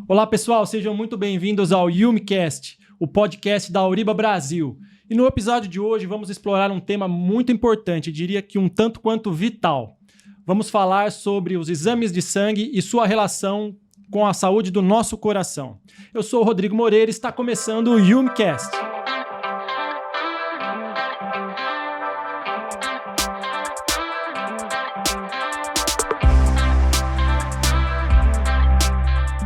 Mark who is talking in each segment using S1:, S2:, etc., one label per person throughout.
S1: Olá pessoal, sejam muito bem-vindos ao YumiCast, o podcast da Auriba Brasil. E no episódio de hoje vamos explorar um tema muito importante, diria que um tanto quanto vital. Vamos falar sobre os exames de sangue e sua relação com a saúde do nosso coração. Eu sou o Rodrigo Moreira e está começando o YumiCast.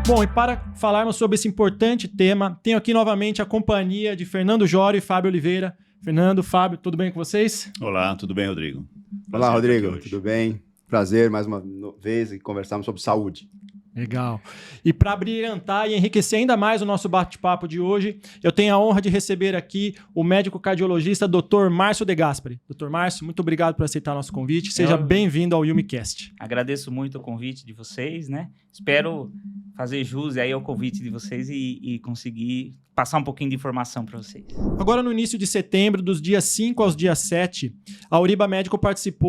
S1: Bom, e para falarmos sobre esse importante tema, tenho aqui novamente a companhia de Fernando Jório e Fábio Oliveira. Fernando, Fábio, tudo bem com vocês?
S2: Olá, tudo bem, Rodrigo?
S3: Olá, Rodrigo, tudo bem? Prazer mais uma vez em conversarmos sobre saúde.
S1: Legal. E para brilhantar e enriquecer ainda mais o nosso bate-papo de hoje, eu tenho a honra de receber aqui o médico cardiologista Dr. Márcio De Gasperi. Dr. Márcio, muito obrigado por aceitar nosso convite. Seja bem-vindo ao YumiCast.
S4: Agradeço muito o convite de vocês, né? Espero fazer jus aí ao convite de vocês e conseguir passar um pouquinho de informação para vocês.
S1: Agora, no início de setembro, dos dias 5 aos dias 7, a Auriba Médico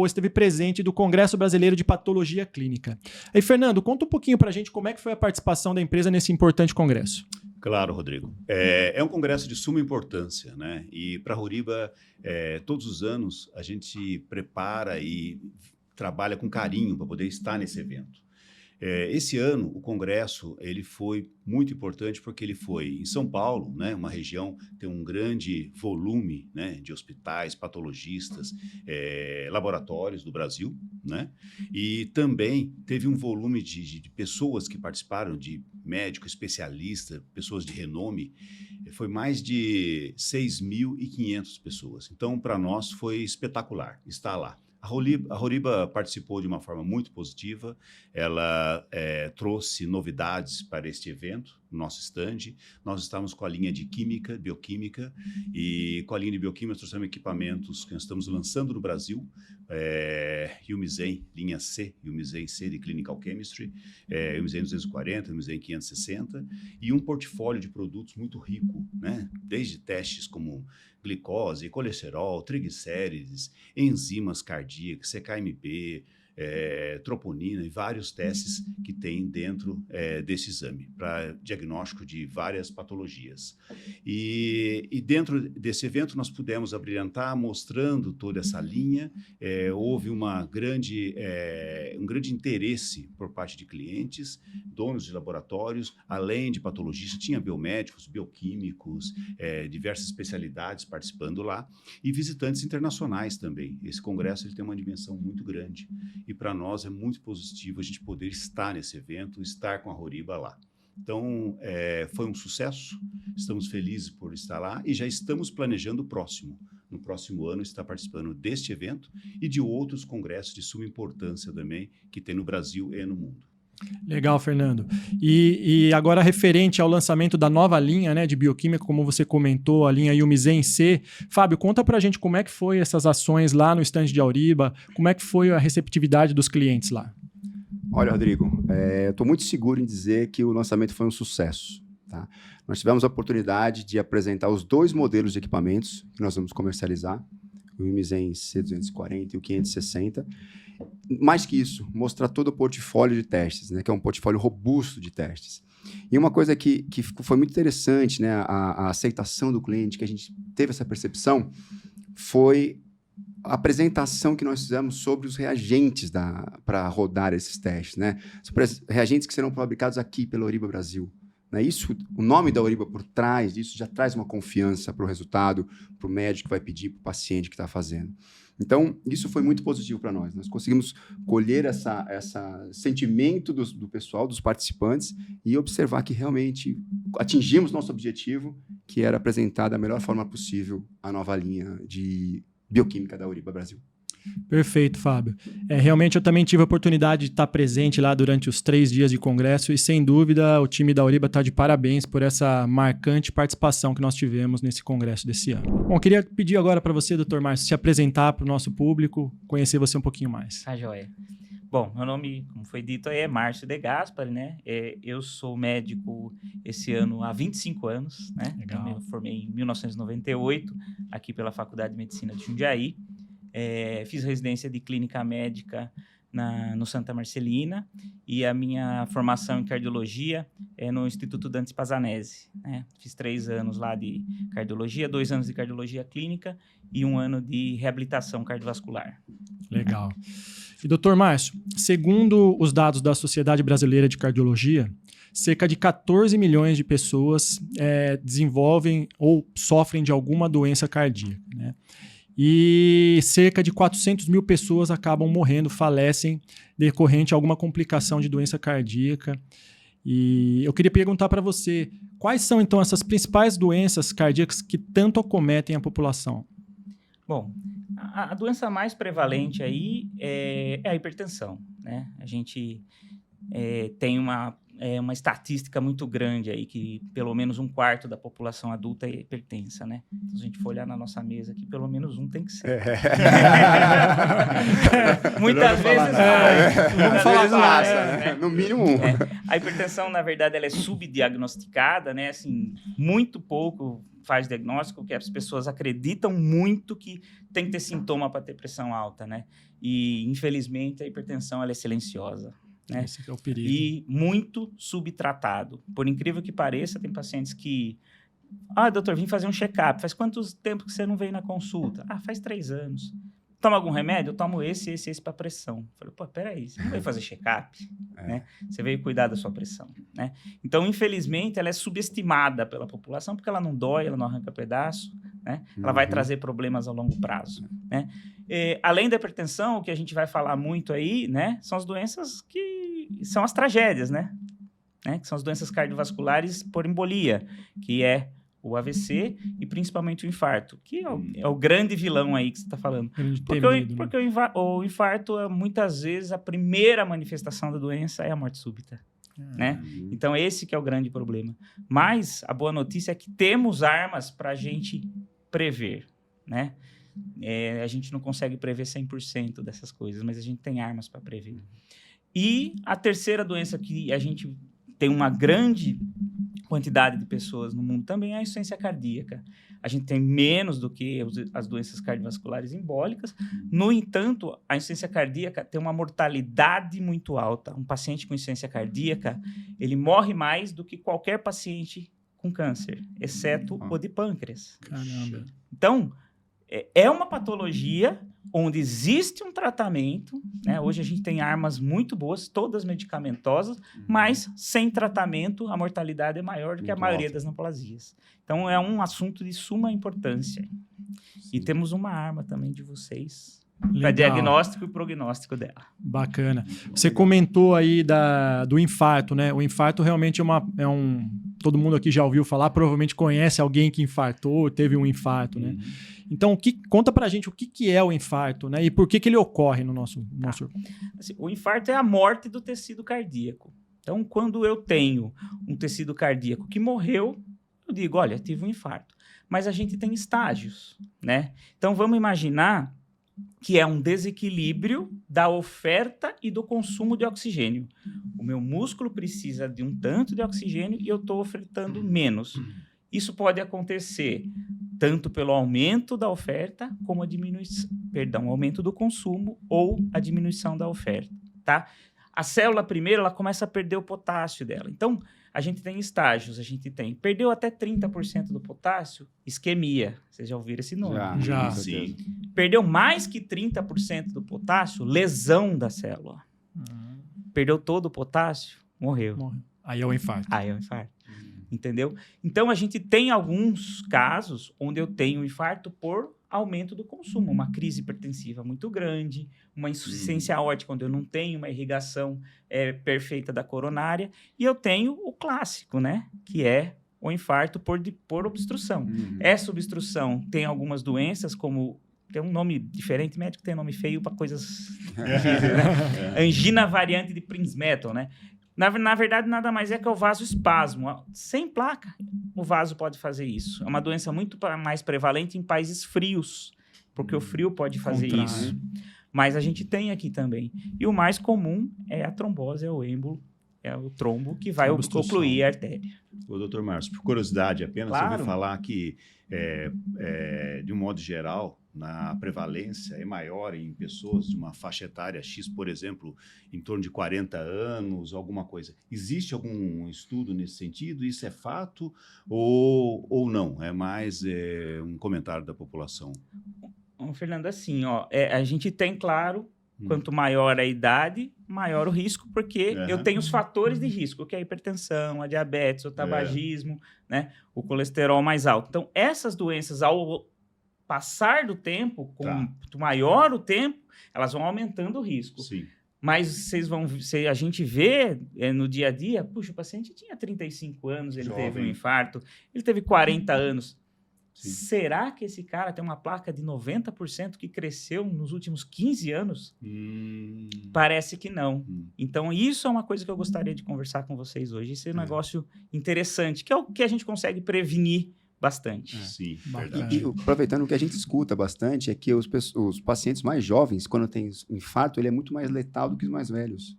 S1: esteve presente do Congresso Brasileiro de Patologia Clínica. Aí, Fernando, conta um pouquinho para a gente como é que foi a participação da empresa nesse importante congresso.
S2: Claro, Rodrigo. É um congresso de suma importância, né? E para a Auriba, todos os anos, a gente prepara e trabalha com carinho para poder estar nesse evento. Esse ano, o congresso ele foi muito importante porque ele foi em São Paulo, né, uma região que tem um grande volume, né, de hospitais, patologistas, laboratórios do Brasil, né, e também teve um volume de pessoas que participaram, de médico, especialista, pessoas de renome, foi mais de 6.500 pessoas. Então, para nós foi espetacular estar lá. A Auriba participou de uma forma muito positiva, ela trouxe novidades para este evento, no nosso stand. Nós estamos com a linha de química, bioquímica, e com a linha de bioquímica nós trouxemos equipamentos que nós estamos lançando no Brasil, Yumizen, linha C, Yumizen C de Clinical Chemistry, Yumizen 240, Yumizen 560, e um portfólio de produtos muito rico, né? Desde testes como glicose, colesterol, triglicérides, enzimas cardíacas, CKMB, troponina e vários testes que tem dentro desse exame para diagnóstico de várias patologias. E dentro desse evento nós pudemos abrilhantar mostrando toda essa linha. Houve um grande interesse por parte de clientes, donos de laboratórios, além de patologistas, tinha biomédicos, bioquímicos, diversas especialidades participando lá e visitantes internacionais também. Esse congresso ele tem uma dimensão muito grande. E para nós é muito positivo a gente poder estar nesse evento, estar com a Auriba lá. Então, foi um sucesso, estamos felizes por estar lá e já estamos planejando o próximo. No próximo ano, estar participando deste evento e de outros congressos de suma importância também que tem no Brasil e no mundo.
S1: Legal, Fernando. E agora, referente ao lançamento da nova linha, né, de bioquímica, como você comentou, a linha Yumizen C. Fábio, conta pra gente como é que foi essas ações lá no stand de Auriba, como é que foi a receptividade dos clientes lá?
S3: Olha, Rodrigo, eu estou muito seguro em dizer que o lançamento foi um sucesso. Tá? Nós tivemos a oportunidade de apresentar os dois modelos de equipamentos que nós vamos comercializar, o Yumizen C240 e o 560. Mais que isso, mostrar todo o portfólio de testes, né, que é um portfólio robusto de testes. E uma coisa que foi muito interessante, né, a aceitação do cliente, que a gente teve essa percepção, foi a apresentação que nós fizemos sobre os reagentes para rodar esses testes, né? Sobre os reagentes que serão fabricados aqui pela Auriba Brasil. Né? Isso, o nome da Auriba por trás disso já traz uma confiança para o resultado, para o médico que vai pedir, para o paciente que está fazendo. Então, isso foi muito positivo para nós. Nós conseguimos colher esse sentimento do pessoal, dos participantes, e observar que realmente atingimos nosso objetivo, que era apresentar da melhor forma possível a nova linha de bioquímica da Auriba Brasil.
S1: Perfeito, Fábio. Realmente eu também tive a oportunidade de estar presente lá durante os 3 dias de congresso e, sem dúvida, o time da Auriba está de parabéns por essa marcante participação que nós tivemos nesse congresso desse ano. Bom, queria pedir agora para você, Dr. Márcio, se apresentar para o nosso público, conhecer você um pouquinho mais.
S4: Tá, joia. Bom, meu nome, como foi dito, é Márcio De Gasperi, né? Eu sou médico esse ano há 25 anos, né?
S1: Legal.
S4: Eu me formei em 1998, aqui pela Faculdade de Medicina de Jundiaí. Fiz residência de clínica médica no Santa Marcelina, e a minha formação em cardiologia é no Instituto Dante Spazanese, né? Fiz 3 anos lá de cardiologia, 2 anos de cardiologia clínica e 1 ano de reabilitação cardiovascular.
S1: Legal. E, doutor Márcio, segundo os dados da Sociedade Brasileira de Cardiologia, cerca de 14 milhões de pessoas desenvolvem ou sofrem de alguma doença cardíaca, né? E cerca de 400 mil pessoas acabam morrendo, falecem decorrente a alguma complicação de doença cardíaca. E eu queria perguntar para você, quais são então essas principais doenças cardíacas que tanto acometem a população?
S4: Bom, a doença mais prevalente aí é a hipertensão, né? A gente tem uma estatística muito grande aí, que pelo menos 1/4 da população adulta é hipertensa, né? Então, se a gente for olhar na nossa mesa aqui, pelo menos um tem que ser. Muitas vezes...
S3: Vamos falar massa, né? No mínimo um.
S4: A hipertensão, na verdade, ela é subdiagnosticada, né? Assim, muito pouco faz diagnóstico, porque as pessoas acreditam muito que tem que ter sintoma para ter pressão alta, né? E, infelizmente, a hipertensão ela é silenciosa. Né?
S1: Esse que é o perigo.
S4: E muito subtratado. Por incrível que pareça, tem pacientes que... doutor, vim fazer um check-up. Faz quanto tempo que você não veio na consulta? Faz 3 anos. Toma algum remédio? Eu tomo esse para pressão. Falei, peraí, você não veio fazer check-up? Né? Você veio cuidar da sua pressão. Né? Então, infelizmente, ela é subestimada pela população, porque ela não dói, ela não arranca pedaço, né? Ela vai trazer problemas a longo prazo. Né? Além da hipertensão, o que a gente vai falar muito aí, né, são as doenças que são as tragédias, né? Que são as doenças cardiovasculares por embolia, que é o AVC e principalmente o infarto, que é o grande vilão aí que você está falando. Porque o infarto, muitas vezes, a primeira manifestação da doença é a morte súbita. Né? Então, esse que é o grande problema. Mas a boa notícia é que temos armas para a gente prever, né? A gente não consegue prever 100% dessas coisas, mas a gente tem armas para prever. E a terceira doença que a gente tem uma grande quantidade de pessoas no mundo também é a insuficiência cardíaca. A gente tem menos do que as doenças cardiovasculares embólicas. No entanto, a insuficiência cardíaca tem uma mortalidade muito alta. Um paciente com insuficiência cardíaca, ele morre mais do que qualquer paciente com câncer, exceto o de pâncreas.
S1: Caramba.
S4: Então, é uma patologia onde existe um tratamento, né? Hoje a gente tem armas muito boas, todas medicamentosas, mas sem tratamento a mortalidade é maior do que a maioria das neoplasias. Então é um assunto de suma importância. Sim. E temos uma arma também de vocês para diagnóstico e prognóstico dela.
S1: Bacana. Você comentou aí do infarto, né? O infarto realmente todo mundo aqui já ouviu falar, provavelmente conhece alguém que infartou, teve um infarto, né? Então, conta pra gente o que é o infarto, né? E por que ele ocorre no nosso...
S4: Assim, o infarto é a morte do tecido cardíaco. Então, quando eu tenho um tecido cardíaco que morreu, eu digo, olha, tive um infarto. Mas a gente tem estágios, né? Então, vamos imaginar que é um desequilíbrio da oferta e do consumo de oxigênio. O meu músculo precisa de um tanto de oxigênio e eu estou ofertando menos. Isso pode acontecer tanto pelo aumento da oferta como o aumento do consumo ou a diminuição da oferta, tá? A célula primeiro, ela começa a perder o potássio dela. Então, a gente tem estágios, perdeu até 30% do potássio, isquemia. Vocês já ouviram esse nome?
S1: Já.
S2: Sim.
S4: Perdeu mais que 30% do potássio, lesão da célula. Perdeu todo o potássio, morreu.
S1: Aí é o infarto.
S4: Entendeu? Então, a gente tem alguns casos onde eu tenho infarto por aumento do consumo, uma crise hipertensiva muito grande, uma insuficiência aórtica, onde eu não tenho uma irrigação perfeita da coronária, e eu tenho o clássico, né? Que é o infarto por obstrução. Essa obstrução tem algumas doenças, como... Tem um nome diferente, médico tem nome feio para coisas difíceis, né? Angina variante de Prinzmetal, né? Na verdade, nada mais é que o vasoespasmo. Sem placa, o vaso pode fazer isso. É uma doença muito mais prevalente em países frios, porque o frio pode fazer isso. Mas a gente tem aqui também. E o mais comum é a trombose, é o êmbolo, é o trombo que vai obstruir a artéria.
S2: Ô, doutor Márcio, por curiosidade apenas,
S4: Claro.
S2: eu ouvi falar que, de um modo geral, na prevalência é maior em pessoas de uma faixa etária X, por exemplo, em torno de 40 anos, alguma coisa. Existe algum estudo nesse sentido? Isso é fato ou não? É mais um comentário da população?
S4: Fernando, assim, a gente tem, claro, quanto maior a idade, maior o risco, porque eu tenho os fatores de risco, que é a hipertensão, a diabetes, o tabagismo, né, o colesterol mais alto. Então, essas doenças, ao passar do tempo, quanto maior o tempo, elas vão aumentando o risco.
S2: Sim.
S4: Mas a gente vê no dia a dia, puxa, o paciente tinha 35 anos, ele teve um infarto, ele teve 40 anos. Sim. Será que esse cara tem uma placa de 90% que cresceu nos últimos 15 anos? Parece que não. Então, isso é uma coisa que eu gostaria de conversar com vocês hoje. Esse é um negócio interessante, que é o que a gente consegue prevenir bastante.
S2: Sim, verdade.
S3: E aproveitando, o que a gente escuta bastante é que os pacientes mais jovens, quando tem infarto, ele é muito mais letal do que os mais velhos.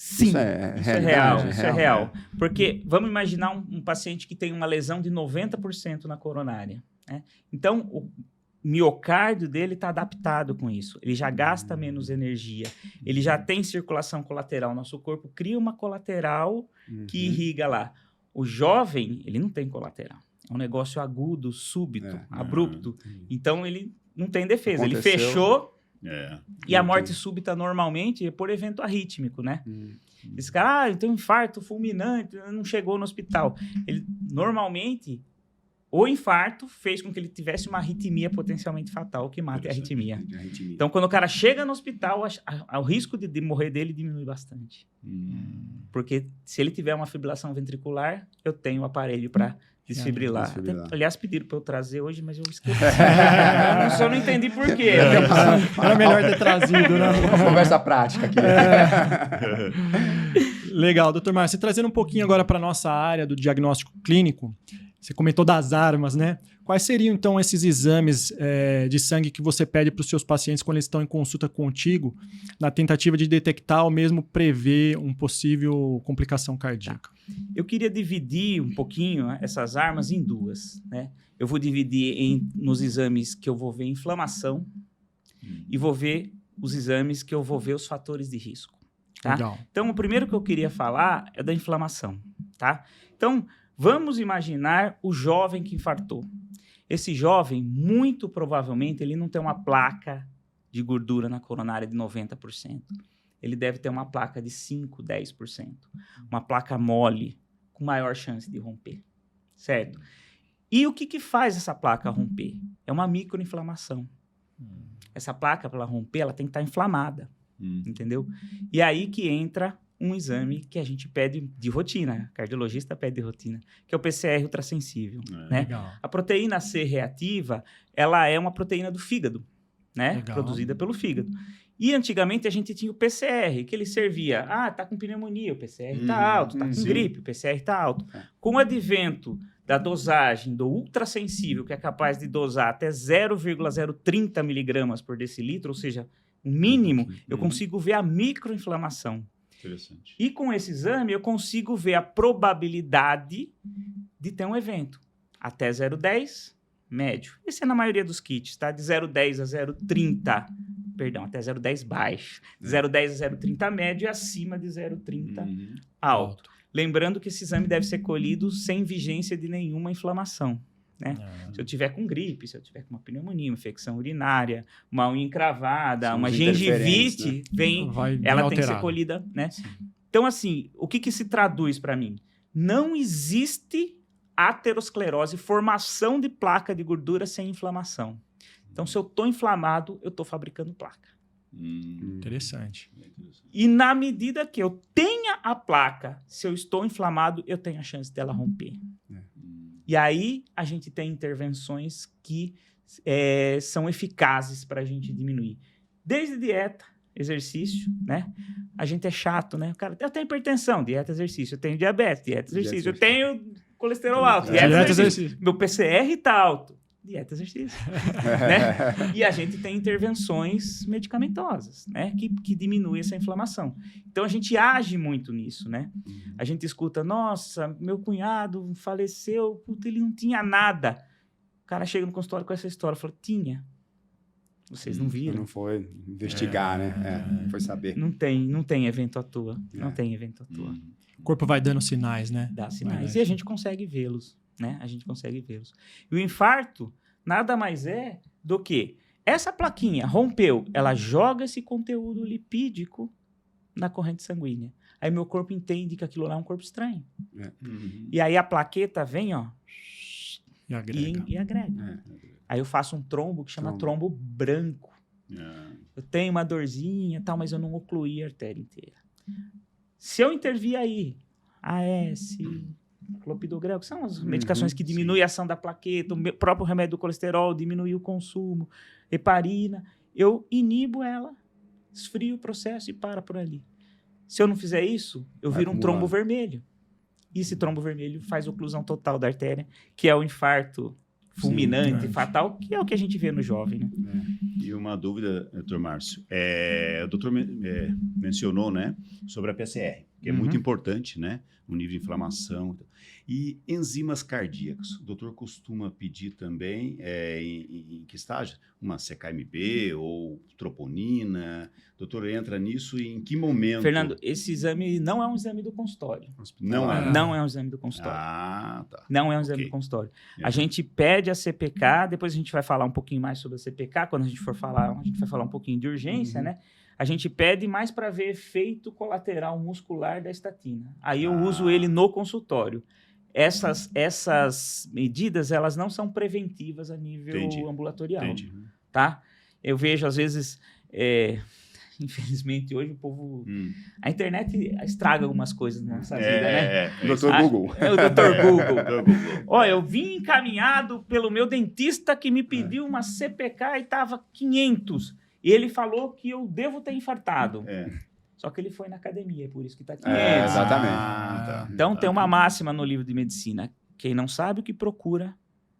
S4: Sim,
S3: isso é
S4: real. Porque vamos imaginar um paciente que tem uma lesão de 90% na coronária, né? Então, o miocárdio dele está adaptado com isso. Ele já gasta menos energia. Ele já tem circulação colateral. Nosso corpo cria uma colateral que irriga lá. O jovem, ele não tem colateral. É um negócio agudo, súbito, abrupto. Então, ele não tem defesa. Ele fechou... E a morte súbita, normalmente, é por evento arrítmico, né? Esse cara, tem um infarto fulminante, não chegou no hospital. Ele, normalmente, o infarto fez com que ele tivesse uma arritmia potencialmente fatal, que mata a arritmia. Então, quando o cara chega no hospital, o risco de morrer dele diminui bastante. Porque se ele tiver uma fibrilação ventricular, eu tenho o aparelho para desfibrilar. Aliás, pediram para eu trazer hoje, mas eu esqueci. Eu só não entendi por quê.
S1: Era melhor ter trazido, né?
S3: Uma conversa prática aqui.
S1: Legal, doutor Márcio. Trazendo um pouquinho agora para a nossa área do diagnóstico clínico, você comentou das armas, né? Quais seriam, então, esses exames de sangue que você pede para os seus pacientes quando eles estão em consulta contigo, na tentativa de detectar ou mesmo prever uma possível complicação cardíaca?
S4: Eu queria dividir um pouquinho essas armas em duas, né? Eu vou dividir nos exames que eu vou ver inflamação e vou ver os exames que eu vou ver os fatores de risco, tá?
S1: Legal.
S4: Então, o primeiro que eu queria falar é da inflamação, tá? Então, vamos imaginar o jovem que infartou. Esse jovem, muito provavelmente, ele não tem uma placa de gordura na coronária de 90%. Ele deve ter uma placa de 5%, 10%. Uma placa mole, com maior chance de romper, certo? E o que faz essa placa romper? É uma microinflamação. Essa placa, para ela romper, ela tem que estar inflamada, entendeu? E aí que entra um exame que a gente pede de rotina, cardiologista pede de rotina, que é o PCR ultrassensível, né?
S1: Legal.
S4: A proteína C reativa, ela é uma proteína do fígado, né?
S1: Legal.
S4: Produzida pelo fígado. E antigamente a gente tinha o PCR, que ele servia, tá com pneumonia, o PCR tá alto, tá com gripe, o PCR tá alto. Com o advento da dosagem do ultrassensível, que é capaz de dosar até 0,030 miligramas por decilitro, ou seja, o mínimo, eu consigo ver a microinflamação.
S2: Interessante.
S4: E com esse exame, eu consigo ver a probabilidade de ter um evento. Até 0,10, médio. Esse é na maioria dos kits, tá? De 0,10 a 0,30, perdão, até 0,10 baixo. De 0,10 a 0,30 médio e acima de 0,30 alto. Lembrando que esse exame deve ser colhido sem vigência de nenhuma inflamação, né? Se eu tiver com gripe, se eu tiver com uma pneumonia, uma infecção urinária, uma unha encravada, uma gengivite, né? Ela tem que ser colhida, né? Sim. Então, assim, o que se traduz para mim? Não existe aterosclerose, formação de placa de gordura sem inflamação. Então, se eu estou inflamado, eu estou fabricando placa.
S1: Interessante.
S4: E na medida que eu tenha a placa, se eu estou inflamado, eu tenho a chance dela romper. E aí, a gente tem intervenções que são eficazes para a gente diminuir. Desde dieta, exercício, né? A gente é chato, né? Cara, eu tenho hipertensão, dieta, exercício. Eu tenho diabetes, dieta, exercício. Eu tenho colesterol alto, dieta, exercício. Meu PCR está alto, dieta, exercício. Né? E a gente tem intervenções medicamentosas, né? Que diminuem essa inflamação. Então, a gente age muito nisso, né? A gente escuta, nossa, meu cunhado faleceu, puta, ele não tinha nada. O cara chega no consultório com essa história, fala, tinha. Vocês não viram.
S3: Não foi investigar, né? Foi saber.
S4: Não tem evento à toa. Não
S3: É.
S4: tem evento à toa.
S1: O corpo vai dando sinais, né?
S4: Dá sinais.
S1: É.
S4: E a gente consegue vê-los, né? A gente consegue vê-los. E o infarto nada mais é do que essa plaquinha rompeu, ela joga esse conteúdo lipídico na corrente sanguínea. Aí meu corpo entende que aquilo lá é um corpo estranho. E aí a plaqueta vem, ó,
S1: E agrega.
S4: e agrega. Aí eu faço um trombo que chama trombo branco.
S2: Ah,
S4: Eu tenho uma dorzinha, tal, mas eu não ocluí a artéria inteira. Se eu intervir aí, AS, clopidogrel, que são as medicações que diminuem a ação da plaqueta, o próprio remédio do colesterol, diminui o consumo, heparina, eu inibo ela, esfrio o processo e para por ali. Se eu não fizer isso, eu
S3: Vai
S4: viro um
S3: acumulando.
S4: trombo vermelho. E esse trombo vermelho faz oclusão total da artéria, que é o infarto fulminante, fatal, que é o que a gente vê no jovem, né?
S2: E uma dúvida, doutor Márcio. O doutor mencionou, né, sobre a PCR, que é muito importante, né, o nível de inflamação. E enzimas cardíacas, o doutor costuma pedir também, em que estágio? Uma CKMB ou troponina? O doutor entra nisso e em que momento?
S4: Fernando, esse exame não é um exame do consultório.
S2: Não é?
S4: Não é um exame do consultório.
S2: Ah, tá.
S4: Não é um exame
S2: Ok.
S4: do consultório.
S2: É.
S4: A gente pede a CPK, depois a gente vai falar um pouquinho mais sobre a CPK, quando a gente for falar, a gente vai falar um pouquinho de urgência, né? A gente pede mais para ver efeito colateral muscular da estatina. Aí eu uso ele no consultório. Essas medidas, elas não são preventivas a nível
S2: Entendi.
S4: ambulatorial,
S2: Entendi.
S4: tá? Eu vejo, às vezes, infelizmente, hoje o povo... A internet estraga algumas coisas na nossa vida, né?
S3: Doutor
S4: Ah,
S3: Google.
S4: É o Dr. Google.
S2: Doutor Google.
S4: Olha, eu vim encaminhado pelo meu dentista que me pediu uma CPK e tava 500. E ele falou que eu devo ter infartado. Só que ele foi na academia, é por isso que tá 500.
S3: Exatamente.
S2: Tá.
S4: Então tem uma máxima no livro de medicina. Quem não sabe o que procura,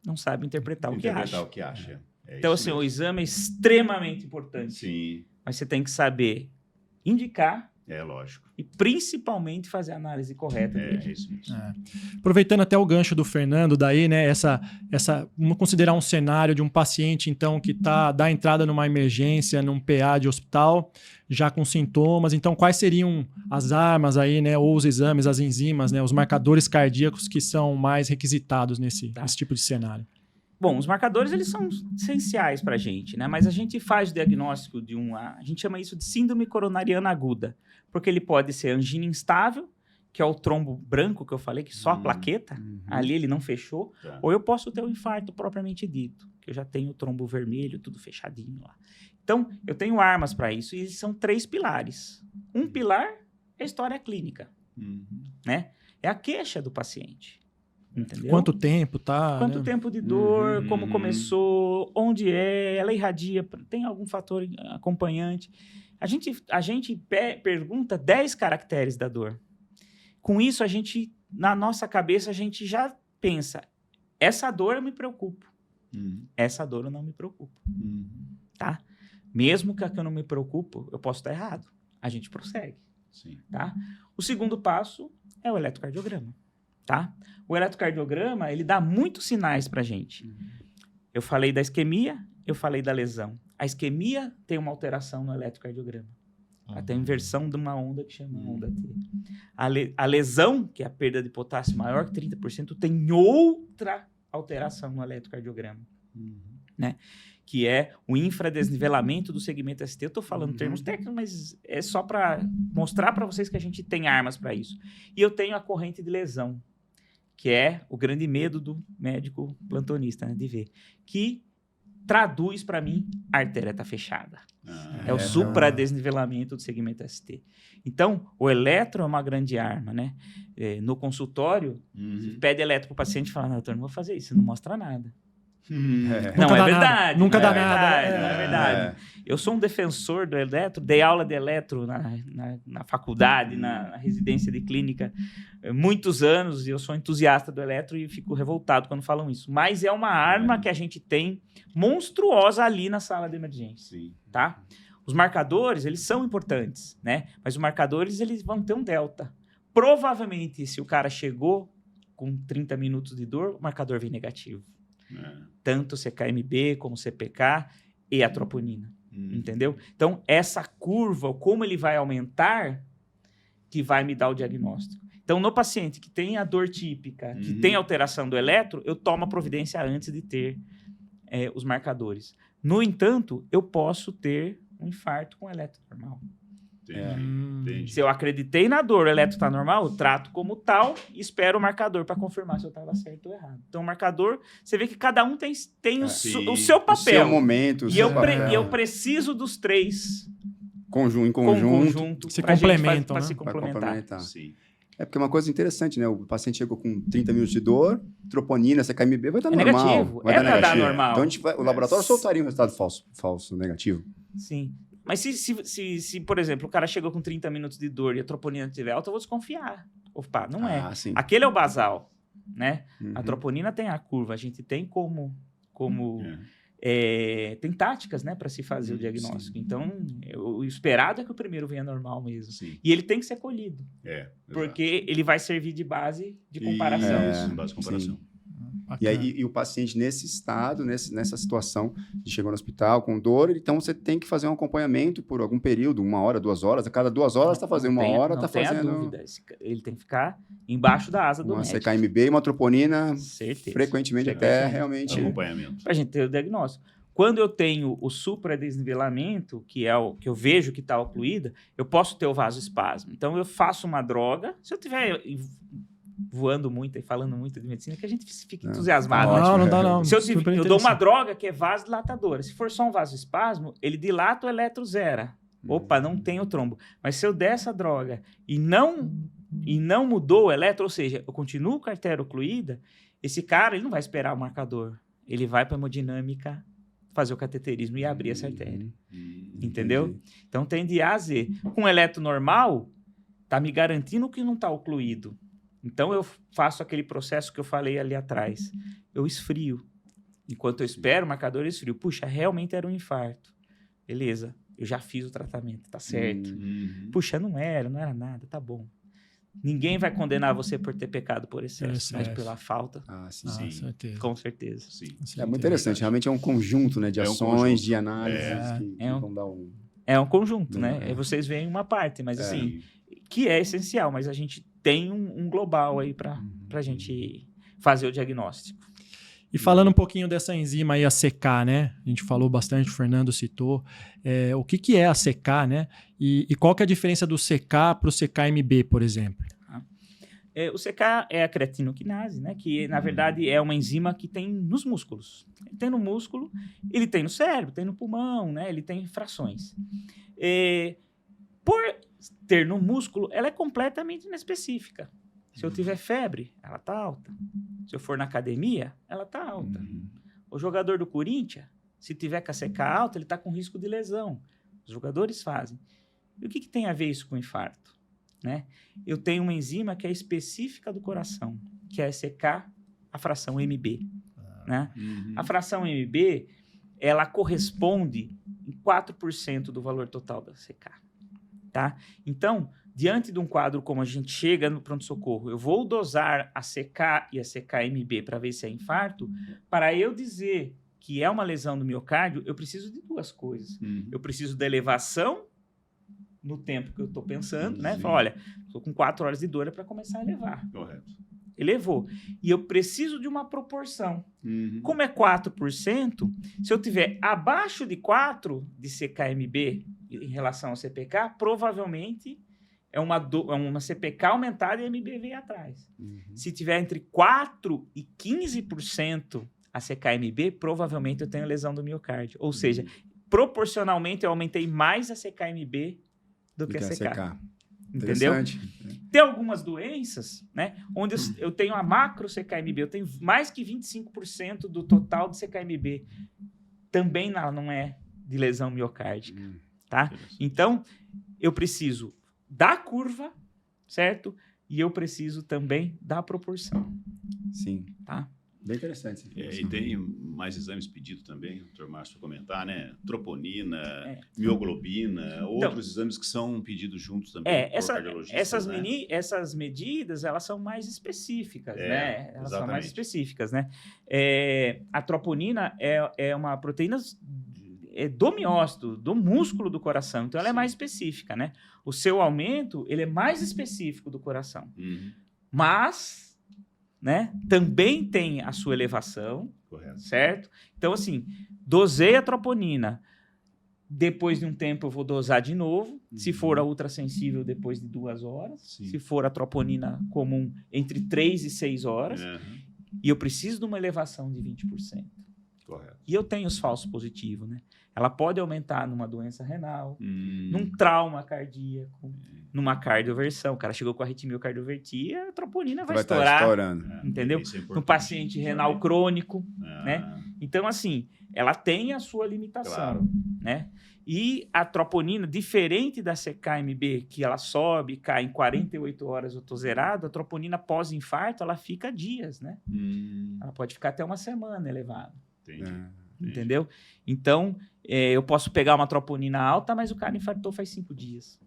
S4: não sabe interpretar o que acha.
S2: O que acha.
S4: Então, assim, o exame é extremamente importante.
S2: Sim,
S4: Mas você tem que saber indicar
S2: é lógico.
S4: e principalmente fazer a análise correta dele.
S2: É isso mesmo.
S1: Aproveitando até o gancho do Fernando, daí, né, vamos considerar um cenário de um paciente, então, que dá entrada numa emergência, num PA de hospital, já com sintomas. Então, quais seriam as armas aí, né, ou os exames, as enzimas, né, os marcadores cardíacos que são mais requisitados nesse tipo de cenário?
S4: Bom, os marcadores, eles são essenciais para a gente, né? Mas a gente faz o diagnóstico de a gente chama isso de síndrome coronariana aguda, porque ele pode ser angina instável, que é o trombo branco que eu falei, que só a plaqueta, ali ele não fechou,
S2: Tá.
S4: ou eu posso ter um infarto propriamente dito, que eu já tenho o trombo vermelho, tudo fechadinho lá. Então, eu tenho armas para isso, e são 3 pilares. Um pilar é a história clínica, né? É a queixa do paciente, entendeu?
S1: Quanto tempo
S4: Quanto
S1: né?
S4: tempo de dor, como começou, onde ela irradia, tem algum fator acompanhante. A gente pergunta 10 caracteres da dor. Com isso, na nossa cabeça, a gente já pensa, essa dor eu me preocupo, essa dor eu não me preocupo, tá? Mesmo que a que eu não me preocupo, eu posso estar errado. A gente prossegue,
S2: Sim.
S4: tá? O segundo passo é o eletrocardiograma, tá? O eletrocardiograma, ele dá muitos sinais pra gente. Eu falei da isquemia, eu falei da lesão. A isquemia tem uma alteração no eletrocardiograma. Ela tem a inversão de uma onda que chama onda T. A lesão, que é a perda de potássio maior que 30%, tem outra alteração no eletrocardiograma, né? Que é o infradesnivelamento do segmento ST. Eu estou falando termos técnicos, mas é só para mostrar para vocês que a gente tem armas para isso. E eu tenho a corrente de lesão, que é o grande medo do médico plantonista, né, de ver, que traduz para mim, a artéria está fechada. É o supradesnivelamento do segmento ST. Então, o eletro é uma grande arma, né? No consultório, você pede eletro para o paciente e fala, não, doutor, não vou fazer isso, não mostra nada. Não
S1: Nunca
S4: é
S1: dá
S4: verdade.
S1: nada. Nunca
S4: não
S1: dá
S4: é
S1: nada.
S4: verdade, não é verdade. Eu sou um defensor do eletro, dei aula de eletro na faculdade, na residência de clínica, muitos anos, e eu sou entusiasta do eletro e fico revoltado quando falam isso. Mas é uma arma que a gente tem monstruosa ali na sala de emergência,
S2: Sim.
S4: tá? Os marcadores, eles são importantes, né? Mas os marcadores, eles vão ter um delta. Provavelmente, se o cara chegou com 30 minutos de dor, o marcador vem negativo. Tanto CKMB como CPK, e a troponina. Entendeu? Então, essa curva, como ele vai aumentar, que vai me dar o diagnóstico. Então, no paciente que tem a dor típica, que tem alteração do eletro, eu tomo a providência antes de ter os marcadores. No entanto, eu posso ter um infarto com eletro normal.
S2: Entendi.
S4: Se eu acreditei na dor, o eletro está normal, eu trato como tal e espero o marcador para confirmar se eu estava certo ou errado. Então, o marcador, você vê que cada um tem o seu papel.
S3: O seu momento, o
S4: E
S3: seu papel.
S4: eu preciso dos três
S3: Em conjunto.
S1: Se
S4: pra gente
S1: complementam,
S4: pra
S1: né?
S4: se
S3: Para
S4: complementar.
S3: complementar.
S2: Sim.
S3: É porque é uma coisa interessante, né? O paciente chegou com 30 minutos de dor, troponina, CKMB, vai estar
S4: É
S3: normal.
S4: negativo.
S3: Vai
S4: É
S3: dar
S4: para dar
S3: negativo.
S4: normal.
S3: Então, o laboratório soltaria um resultado falso negativo.
S4: Sim. Mas se, por exemplo, o cara chegou com 30 minutos de dor e a troponina estiver alta, eu vou desconfiar. Opa, não é.
S3: Sim.
S4: Aquele é o basal, né?
S3: Uhum.
S4: A troponina tem a curva, a gente tem como tem táticas, né, para se fazer o diagnóstico.
S2: Sim.
S4: Então, o esperado é que o primeiro venha normal mesmo.
S2: Sim.
S4: E ele tem que ser colhido,
S2: Exato.
S4: porque ele vai servir de base de comparação.
S2: Isso, base de comparação.
S3: Sim.
S1: Bacana.
S3: E aí, o paciente nesse estado, nessa situação, de chegou no hospital com dor, então você tem que fazer um acompanhamento por algum período, 1 hora, 2 horas. A cada 2 horas está fazendo,
S4: Não
S3: 1 hora
S4: não
S3: está
S4: tenha
S3: fazendo
S4: dúvida. Ele tem que ficar embaixo da asa do
S3: uma
S4: médico.
S3: CKMB e uma troponina,
S4: Certeza.
S3: frequentemente até realmente...
S2: Acompanhamento.
S4: Para a gente ter o diagnóstico. Quando eu tenho o supradesnivelamento, que é o que eu vejo que está ocluída, eu posso ter o vasoespasmo. Então, eu faço uma droga. Se eu estiver voando muito e falando muito de medicina, que a gente fica entusiasmado.
S1: Não dá não.
S4: Se eu,
S1: Super
S4: eu dou uma
S1: interessante.
S4: droga que é vasodilatadora. Se for só um vasoespasmo, ele dilata o eletro zero. Opa, não tem o trombo. Mas se eu der essa droga e não mudou o eletro, ou seja, eu continuo com a artéria ocluída, esse cara ele não vai esperar o marcador. Ele vai para a hemodinâmica fazer o cateterismo e abrir essa artéria. Entendeu? Então tem de A a Z. Com eletro normal, tá me garantindo que não está ocluído. Então eu faço aquele processo que eu falei ali atrás. Eu esfrio. Enquanto eu espero, o marcador esfrio. Puxa, realmente era um infarto. Beleza, eu já fiz o tratamento, tá certo. Puxa, não era nada, tá bom. Ninguém vai condenar você por ter pecado por excesso, mas pela falta,
S3: Sim.
S1: Certeza.
S4: com certeza.
S2: Sim.
S3: É muito interessante. Realmente é um conjunto, né, de ações, de análises que vão dar um...
S4: É um conjunto, né? Aí vocês veem uma parte, mas assim, que é essencial, mas a gente tem um global aí pra gente fazer o diagnóstico.
S1: E falando um pouquinho dessa enzima aí, a CK, né? A gente falou bastante, o Fernando citou. O que é a CK, né? E qual que é a diferença do CK para o CKMB, por exemplo?
S4: O CK é a creatinoquinase, né? Que, na verdade, é uma enzima que tem nos músculos. Ele tem no músculo, ele tem no cérebro, tem no pulmão, né? Ele tem frações. Por ter no músculo, ela é completamente inespecífica. Se eu tiver febre, ela está alta. Se eu for na academia, ela está alta. O jogador do Corinthians, se tiver com a CK alta, ele está com risco de lesão. Os jogadores fazem. E o que tem a ver isso com infarto? Né? Eu tenho uma enzima que é específica do coração, que é a CK, a fração MB. Né? A fração MB, ela corresponde em 4% do valor total da CK. Tá? Então, diante de um quadro como a gente chega no pronto-socorro, eu vou dosar a CK e a CKMB para ver se é infarto. Para eu dizer que é uma lesão do miocárdio, eu preciso de duas coisas. Eu preciso da elevação no tempo que eu estou pensando, né? Fala, olha, estou com 4 horas de dor, é para começar a elevar.
S2: Correto.
S4: Elevou. E eu preciso de uma proporção. Como é 4%, se eu tiver abaixo de 4 de CKMB em relação ao CPK, provavelmente é uma CPK aumentada e a MB vem atrás. Se tiver entre 4 e 15% a CKMB, provavelmente eu tenho lesão do miocárdio. Ou seja, proporcionalmente eu aumentei mais a CKMB do que a CK. Entendeu? Tem algumas doenças, né, onde eu tenho a macro CKMB, eu tenho mais que 25% do total de CKMB. Também não é de lesão miocárdica, tá? Então, eu preciso da curva, certo? E eu preciso também da proporção.
S3: Sim.
S4: Tá?
S3: Bem interessante.
S2: E tem mais exames pedidos também, o Dr. Márcio comentar, né? Troponina, mioglobina, outros exames que são pedidos juntos também por cardiologistas,
S4: essas medidas, elas são mais específicas, né? Elas são mais específicas, né? A troponina é uma proteína do miócito, do músculo do coração. Então, ela é mais específica, né? O seu aumento, ele é mais específico do coração. Mas, né, também tem a sua elevação,
S2: Correto.
S4: certo? Então, assim, dosei a troponina. Depois de um tempo, eu vou dosar de novo. Se for a ultrassensível, depois de 2 horas.
S2: Sim.
S4: Se for a troponina comum, entre 3 e 6 horas. E eu preciso de uma elevação de 20%.
S2: Correto.
S4: E eu tenho os falsos positivos, né? Ela pode aumentar numa doença renal, num trauma cardíaco, numa cardioversão. O cara chegou com arritmia ou cardiovertia, a troponina vai
S3: estar
S4: estourar.
S3: estourando.
S4: Entendeu?
S2: Isso é
S4: No
S2: importante.
S4: paciente renal crônico, né? Então, assim, ela tem a sua limitação,
S2: Claro.
S4: né? E a troponina, diferente da CKMB, que ela sobe e cai em 48 horas, eu tô zerado, a troponina pós-infarto, ela fica dias, né? Ela pode ficar até uma semana elevada.
S2: Entendi.
S4: Entendeu? Então, eu posso pegar uma troponina alta, mas o cara infartou faz 5 dias.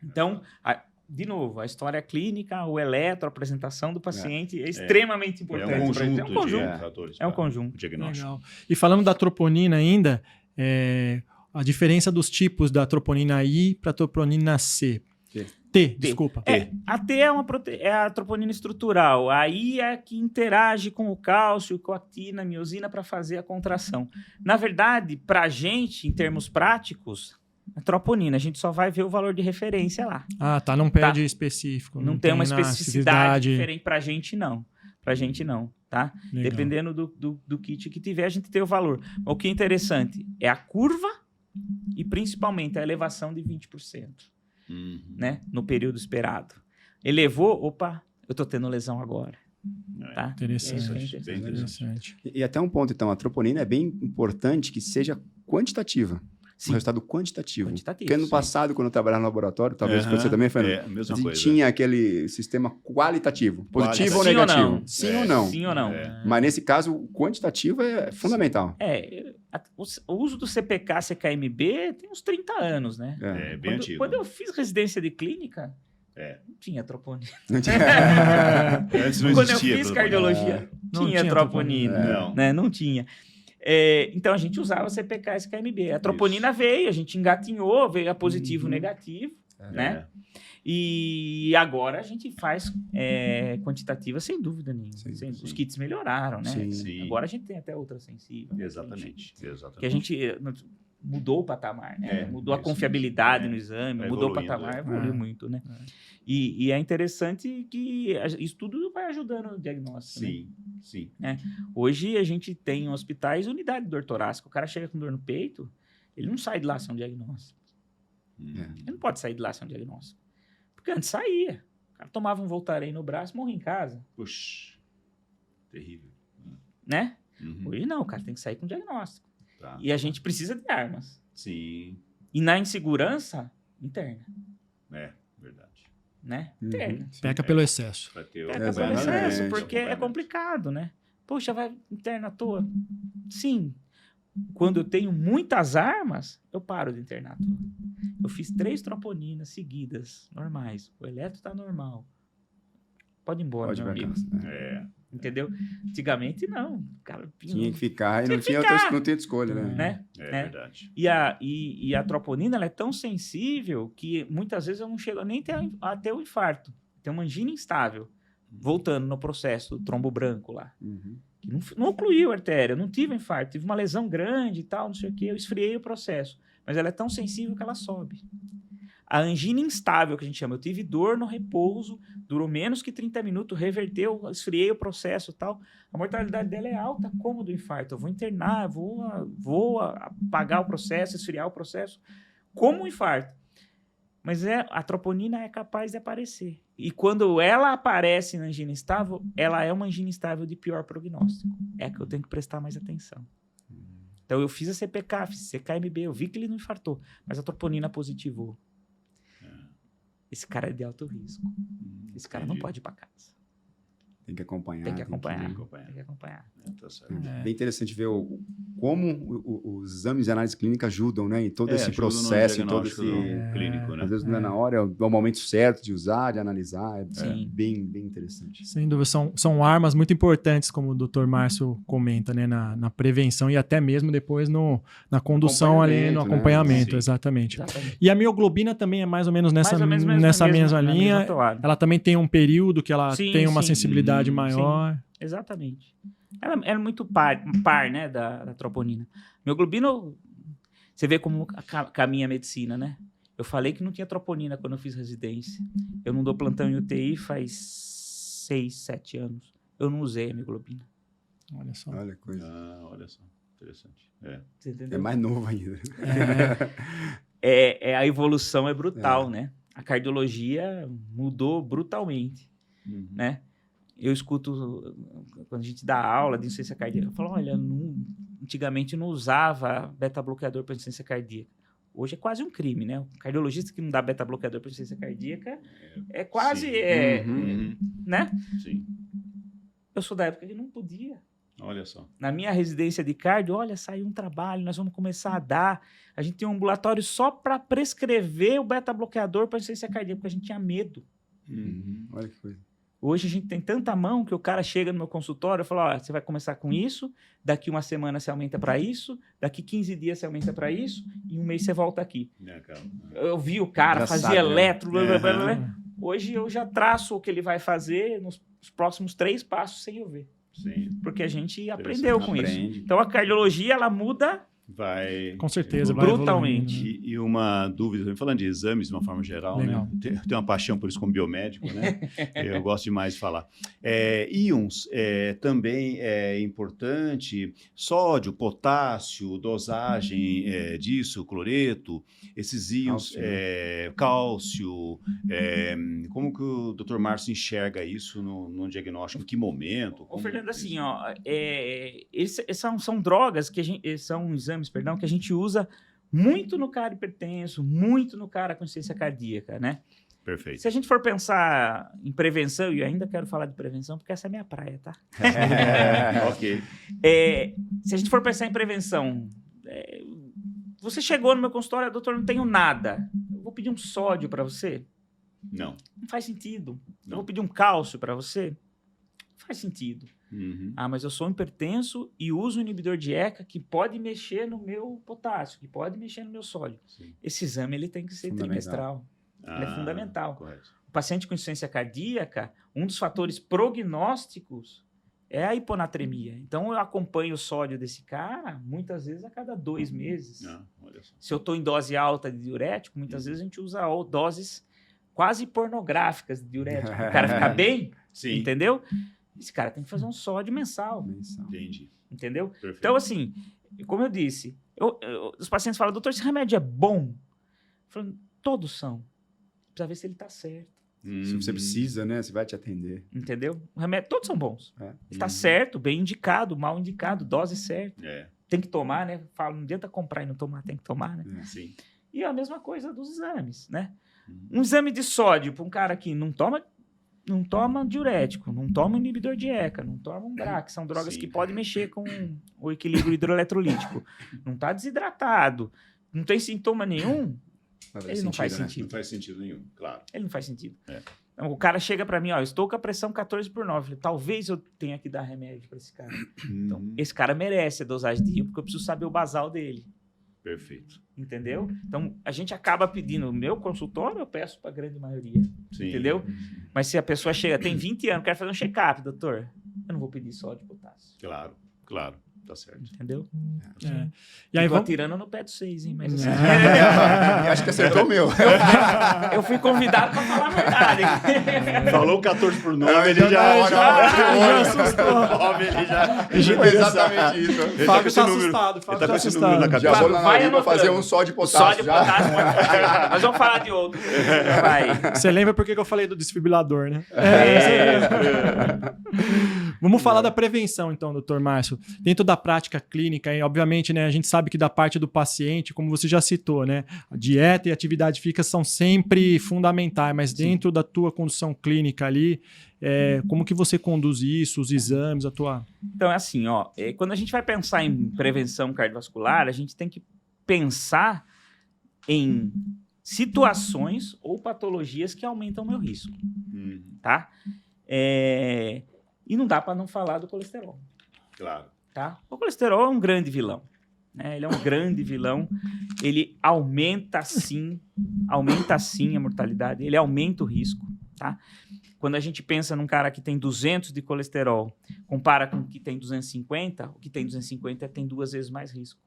S4: Então, de novo, a história clínica, o eletro, a apresentação do paciente é extremamente
S2: É
S4: importante.
S2: um
S4: pra gente.
S2: conjunto de fatores.
S4: É um
S2: para
S4: conjunto.
S2: o diagnóstico.
S1: Legal. E falando da troponina ainda, a diferença dos tipos da troponina I para a troponina C. T, desculpa.
S4: A T é a troponina estrutural. A I é a que interage com o cálcio, coactina, miosina para fazer a contração. Na verdade, para a gente, em termos práticos, a troponina, a gente só vai ver o valor de referência lá.
S1: Ah, tá. Não pede específico.
S4: Não tem uma
S1: na
S4: especificidade diferente para a gente, não. Para a gente, não. Tá?
S1: Legal.
S4: Dependendo do kit que tiver, a gente tem o valor. O que é interessante é a curva e principalmente a elevação de 20%. Né? No período esperado. Elevou, opa, eu tô tendo lesão agora. Tá?
S1: Interessante.
S2: Bem interessante.
S3: E até um ponto, então, a troponina é bem importante que seja quantitativa.
S4: Sim.
S3: Um resultado quantitativo.
S4: Quantitativo,
S3: Porque no
S4: sim.
S3: passado, quando eu trabalhava no laboratório, talvez você também, Fernando,
S2: É, a mesma
S3: a gente
S2: coisa.
S3: tinha aquele sistema qualitativo. Positivo ou
S4: Sim ou
S3: negativo?
S4: não?
S3: Sim ou não?
S4: Sim ou não?
S3: Mas nesse caso, o quantitativo é fundamental.
S4: O uso do CPK, CKMB tem uns 30 anos, né?
S2: É bem antigo.
S4: Quando eu fiz residência de clínica, não tinha troponina.
S2: Antes não
S4: Quando eu
S2: existia
S4: fiz
S2: troponina.
S4: cardiologia,
S1: Não
S4: tinha
S1: tinha
S4: troponina.
S2: Não.
S4: Né? Não tinha. Então a gente usava CPK e CKMB. A troponina veio, a gente engatinhou, veio a positivo e negativo, né? E agora a gente faz quantitativa sem dúvida nenhuma.
S3: Sim.
S4: Os kits melhoraram, né?
S3: Sim.
S4: Agora a gente tem até outra sensível. Né?
S2: Exatamente.
S4: Que a gente mudou o patamar, né? Mudou a
S2: isso,
S4: confiabilidade
S2: isso.
S4: no exame,
S2: Vai
S4: mudou o
S2: evoluindo,
S4: patamar, evoluiu muito, né? E é interessante que isso tudo vai ajudando o diagnóstico, né?
S2: Sim.
S4: Hoje a gente tem em hospitais unidade de dor torácica. O cara chega com dor no peito, ele não sai de lá sem um diagnóstico. Ele não pode sair de lá sem um diagnóstico. Porque antes saía. O cara tomava um Voltaren no braço e morria em casa.
S2: Puxa. Terrível.
S4: Né? Hoje não, o cara tem que sair com diagnóstico.
S2: Tá.
S4: E a gente precisa de armas.
S2: Sim.
S4: E na insegurança, interna.
S2: Verdade.
S4: Né? Interna.
S1: Peca pelo excesso.
S2: Vai ter
S4: Pega pelo
S3: Exatamente.
S4: excesso, porque é complicado, né? Poxa, vai interna à toa? Sim. Quando eu tenho muitas armas, eu paro de internar à toa. Eu fiz 3 troponinas seguidas, normais. O eletro tá normal. Pode ir embora,
S3: Pode
S4: meu
S3: ir pra
S4: amigo.
S3: casa.
S4: Entendeu? Antigamente, não. O cara
S3: Tinha que ficar e
S4: Tinha
S3: não
S4: que
S3: tinha,
S4: ficar.
S3: não tinha escolha, né?
S4: né?
S2: É verdade.
S4: E a troponina ela é tão sensível que muitas vezes eu não chego nem até o infarto. Tem uma angina instável. Voltando no processo do trombo branco lá. Que não ocluiu a artéria, eu não tive infarto, tive uma lesão grande e tal, não sei o que, eu esfriei o processo. Mas ela é tão sensível que ela sobe. A angina instável, que a gente chama, eu tive dor no repouso, durou menos que 30 minutos, reverteu, esfriei o processo e tal. A mortalidade dela é alta como do infarto. Eu vou internar, vou apagar o processo, esfriar o processo, como um infarto. Mas a troponina é capaz de aparecer. E quando ela aparece na angina instável, ela é uma angina instável de pior prognóstico. É que eu tenho que prestar mais atenção. Então eu fiz a CPK, fiz a CKMB, eu vi que ele não infartou, mas a troponina positivou. Esse cara é de alto risco. Esse cara não pode ir para casa.
S3: Tem que acompanhar.
S4: Tem que acompanhar.
S2: acompanhar.
S4: Tem que acompanhar.
S2: Tá certo.
S3: Bem interessante ver como os exames de análise clínica ajudam, né? Em todo esse
S2: ajuda no
S3: processo, em todo esse...
S2: diagnóstico clínico, né?
S3: Às vezes não é na hora, é o momento certo de usar, de analisar. É
S4: Sim.
S3: bem interessante.
S1: Sem dúvida, são armas muito importantes, como o Dr. Márcio comenta, né? Na prevenção e até mesmo depois na condução ali, no
S3: Acompanhamento, né?
S1: acompanhamento,
S2: Sim.
S1: exatamente.
S4: Exatamente.
S1: E a mioglobina também é mais ou menos nessa
S4: Mais ou menos
S1: mesma
S4: na
S1: linha.
S4: mesma toada.
S1: Ela também tem um período que ela
S4: Sim,
S1: tem uma
S4: sim.
S1: sensibilidade maior.
S4: Exatamente. Ela é muito par né, da troponina. Mioglobina, você vê como caminha a medicina, né? Eu falei que não tinha troponina quando eu fiz residência. Eu não dou plantão em UTI faz 6, 7 anos. Eu não usei a mioglobina.
S1: Olha só.
S3: Olha que coisa.
S2: Olha só, interessante.
S4: Você
S3: É
S4: entendeu?
S3: mais novo ainda.
S4: A evolução é brutal, né? A cardiologia mudou brutalmente, né? Eu escuto, quando a gente dá aula de insuficiência cardíaca, eu falo, olha, antigamente não usava beta-bloqueador para insuficiência cardíaca. Hoje é quase um crime, né? O cardiologista que não dá beta-bloqueador para insuficiência cardíaca é quase,
S2: Sim.
S4: né?
S2: Sim.
S4: Eu sou da época que não podia.
S2: Olha só.
S4: Na minha residência de cardio, olha, saiu um trabalho, nós vamos começar a dar. A gente tem um ambulatório só para prescrever o beta-bloqueador para insuficiência cardíaca, porque a gente tinha medo.
S3: Olha que coisa.
S4: Hoje a gente tem tanta mão que o cara chega no meu consultório e fala, ó, você vai começar com isso, daqui uma semana você aumenta para isso, daqui 15 dias você aumenta para isso, e um mês você volta aqui.
S2: Cara.
S4: Eu vi o cara,
S3: Já
S4: fazia
S3: sabe, né?
S4: eletro, blá, blá, blá, blá. Hoje eu já traço o que ele vai fazer nos próximos 3 passos sem eu ver.
S2: Sim.
S4: Porque a gente aprendeu com isso.
S3: Aprende.
S4: Então a cardiologia, ela muda
S2: Vai.
S1: Com certeza, vai
S4: brutalmente.
S1: evoluindo, né?
S2: E uma dúvida, falando de exames de uma forma geral,
S1: Legal.
S2: né? Eu tenho uma paixão por isso como biomédico, né? Eu gosto demais de falar. Íons também é importante, sódio, potássio, dosagem disso, cloreto, esses íons, cálcio, como que o Dr. Márcio enxerga isso no diagnóstico? Em que momento?
S4: Ô, Fernando, assim, ó, são drogas que a gente, são exames, perdão, que a gente usa muito no cara hipertenso, muito no cara com insuficiência cardíaca, né?
S2: Perfeito.
S4: Se a gente for pensar em prevenção, e eu ainda quero falar de prevenção, porque essa é a minha praia, tá?
S2: Ok.
S4: Se a gente for pensar em prevenção, você chegou no meu consultório, doutor, não tenho nada. Eu vou pedir um sódio para você?
S2: Não.
S4: Não faz sentido.
S2: Não.
S4: Eu vou pedir um cálcio para você? Não faz sentido.
S2: Uhum.
S4: Ah, mas eu sou hipertenso e uso um inibidor de ECA que pode mexer no meu potássio, que pode mexer no meu sódio.
S2: Sim.
S4: Esse exame ele tem que ser
S3: Fundamental.
S4: trimestral. Ele é fundamental.
S2: Correto.
S4: O paciente com insuficiência cardíaca, um dos fatores prognósticos é a hiponatremia. Então, eu acompanho o sódio desse cara, muitas vezes, a cada 2 meses.
S2: Olha só.
S4: Se eu estou em dose alta de diurético, muitas vezes a gente usa doses quase pornográficas de diurético. O cara ficar bem,
S2: Sim.
S4: entendeu? Esse cara tem que fazer um sódio mensal,
S2: Entendi.
S4: entendeu?
S2: Perfeito.
S4: Então, assim, como eu disse, os pacientes falam, doutor, esse remédio é bom? Eu falo, todos são. Precisa ver se ele está certo,
S3: Se você precisa, né? Você vai te atender.
S4: entendeu? O remédio, todos são bons.
S3: É.
S4: Ele está certo, bem indicado, mal indicado, dose certa. Tem que tomar, né? Falo, não adianta comprar e não tomar, tem que tomar, né?
S2: Sim.
S4: E a mesma coisa dos exames, né? Um exame de sódio para um cara que não toma diurético, não toma inibidor de ECA, não toma um BRA, que são drogas
S2: Sim.
S4: que podem mexer com o equilíbrio hidroeletrolítico, não está desidratado, não tem sintoma nenhum, ele não faz sentido.
S2: Não faz sentido nenhum, claro.
S4: Ele não faz sentido. Então, o cara chega para mim, ó, eu estou com a pressão 14/9, eu falei, talvez eu tenha que dar remédio para esse cara. Então, esse cara merece a dosagem de íon, porque eu preciso saber o basal dele.
S2: Perfeito.
S4: Entendeu? Então, a gente acaba pedindo. O meu consultório, eu peço para a grande maioria.
S2: Sim.
S4: Entendeu? Mas se a pessoa chega, tem 20 anos, quer fazer um check-up, doutor, eu não vou pedir sódio e potássio.
S2: Claro, claro. Tá certo.
S4: Entendeu?
S1: E aí
S4: Tô
S1: vamos...
S4: atirando no pé do 6, hein? Mas assim,
S3: Eu acho que acertou o meu.
S4: eu fui convidado para falar a verdade.
S2: Falou 14/9, ele
S1: já assustou.
S2: Ele já...
S3: Exatamente isso.
S2: Ele
S1: Fábio
S2: esse
S1: tá
S2: número.
S1: assustado,
S2: Ele
S1: Fábio
S2: tá
S1: tá
S2: com esse número na
S1: assustado.
S2: cabeça.
S3: Já vou lá
S4: Vai
S3: na Uriba
S4: anotando.
S3: fazer um só de potássio.
S4: Sódio e
S3: já.
S4: potássio. Nós vamos falar de outro. Vai.
S1: Você lembra por que eu falei do desfibrilador, né? Vamos falar da prevenção, então, doutor Márcio. Dentro da prática clínica, e obviamente, né, a gente sabe que da parte do paciente, como você já citou, né, a dieta e a atividade física são sempre fundamentais, mas dentro da tua condução clínica ali, como que você conduz isso, os exames, a tua...
S4: Então, é assim, quando a gente vai pensar em prevenção cardiovascular, a gente tem que pensar em situações ou patologias que aumentam o meu risco, tá? E não dá para não falar do colesterol.
S2: Claro.
S4: Tá? O colesterol é um grande vilão. Né? Ele é um grande vilão. Ele aumenta sim a mortalidade. Ele aumenta o risco. Tá? Quando a gente pensa num cara que tem 200 de colesterol, compara com o que tem 250, o que tem 250 tem 2 vezes mais risco.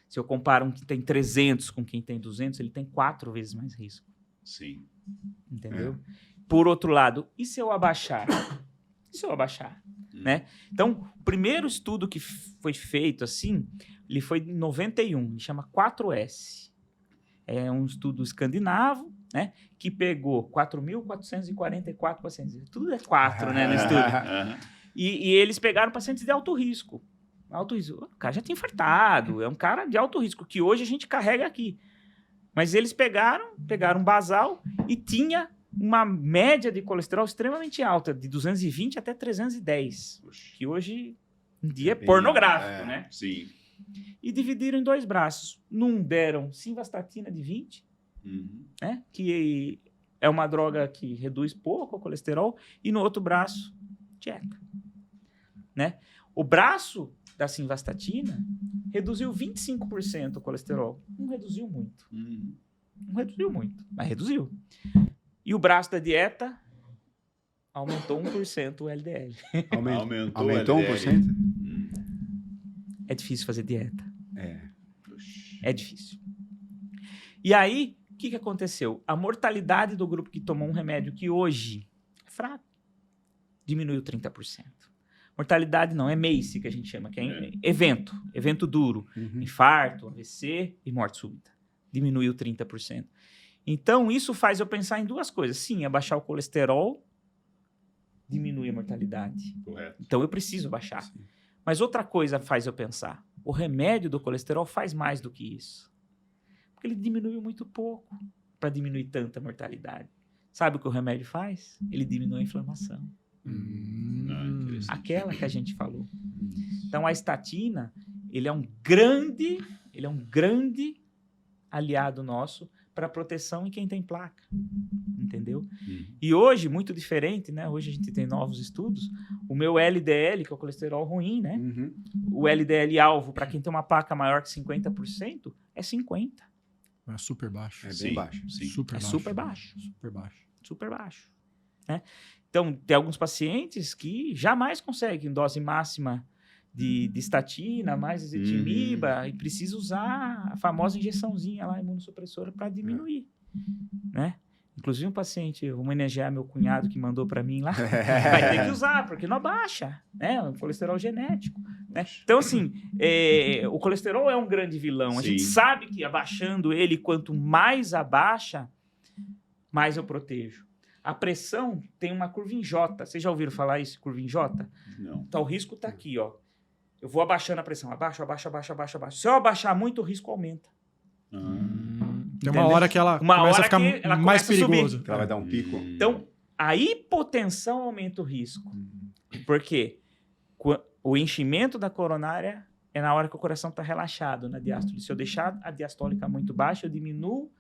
S4: Se eu comparo um que tem 300 com quem tem 200, ele tem 4 vezes mais risco.
S2: Sim.
S4: Entendeu? Por outro lado, e se eu abaixar? Né? Então, o primeiro estudo que foi feito assim, ele foi em 91, ele chama 4S. É um estudo escandinavo, né, que pegou 4.444 pacientes. Tudo é 4, né, no estudo. E eles pegaram pacientes de alto risco. Alto risco. O cara já tinha infartado, é um cara de alto risco, que hoje a gente carrega aqui. Mas eles pegaram um basal e tinha uma média de colesterol extremamente alta, de 220 até 310, que hoje em dia é pornográfico, né?
S2: Sim.
S4: E dividiram em 2 braços. Num deram simvastatina de 20, né? Que é uma droga que reduz pouco o colesterol, e no outro braço, dieta. Né? O braço da simvastatina reduziu 25% o colesterol. Não reduziu muito. Não reduziu muito, mas reduziu. E o braço da dieta aumentou 1% o LDL.
S3: Aumentou 1%?
S4: É difícil fazer dieta. É difícil. E aí, o que aconteceu? A mortalidade do grupo que tomou um remédio que hoje é fraco diminuiu 30%. Mortalidade não, é MACE que a gente chama, que é evento duro. Infarto, AVC e morte súbita. Diminuiu 30%. Então, isso faz eu pensar em 2 coisas. Sim, abaixar o colesterol diminui a mortalidade.
S2: Correto.
S4: Então, eu preciso baixar. Sim. Mas outra coisa faz eu pensar. O remédio do colesterol faz mais do que isso. Porque ele diminuiu muito pouco para diminuir tanta mortalidade. Sabe o que o remédio faz? Ele diminui a inflamação. Aquela que a gente falou. Então, a estatina, ele é um grande aliado nosso para proteção em quem tem placa, entendeu? E hoje, muito diferente, né? Hoje a gente tem novos estudos. O meu LDL, que é o colesterol ruim, né? O LDL alvo para quem tem uma placa maior que 50% é 50%.
S1: É super baixo.
S3: É bem baixo.
S2: Sim.
S1: Super baixo.
S4: Super baixo. Né? Então, tem alguns pacientes que jamais conseguem dose máxima de estatina, mais ezetimiba, e precisa usar a famosa injeçãozinha lá, imunossupressora, para diminuir, né? Inclusive um paciente, vou homenagear meu cunhado que mandou para mim lá, vai ter que usar, porque não abaixa, né? O colesterol genético, né? Então, assim, o colesterol é um grande vilão.
S2: Sim.
S4: A gente sabe que abaixando ele, quanto mais abaixa, mais eu protejo. A pressão tem uma curva em J. Vocês já ouviram falar isso, curva em J?
S2: Não.
S4: Então, o risco está aqui, ó. Eu vou abaixando a pressão. Abaixo. Se eu abaixar muito, o risco aumenta.
S1: Tem uma hora que ela começa a ficar mais perigoso.
S3: Ela vai dar um pico.
S4: Então, a hipotensão aumenta o risco. Por quê? O enchimento da coronária é na hora que o coração está relaxado na diástole. Se eu deixar a diastólica muito baixa, eu diminuo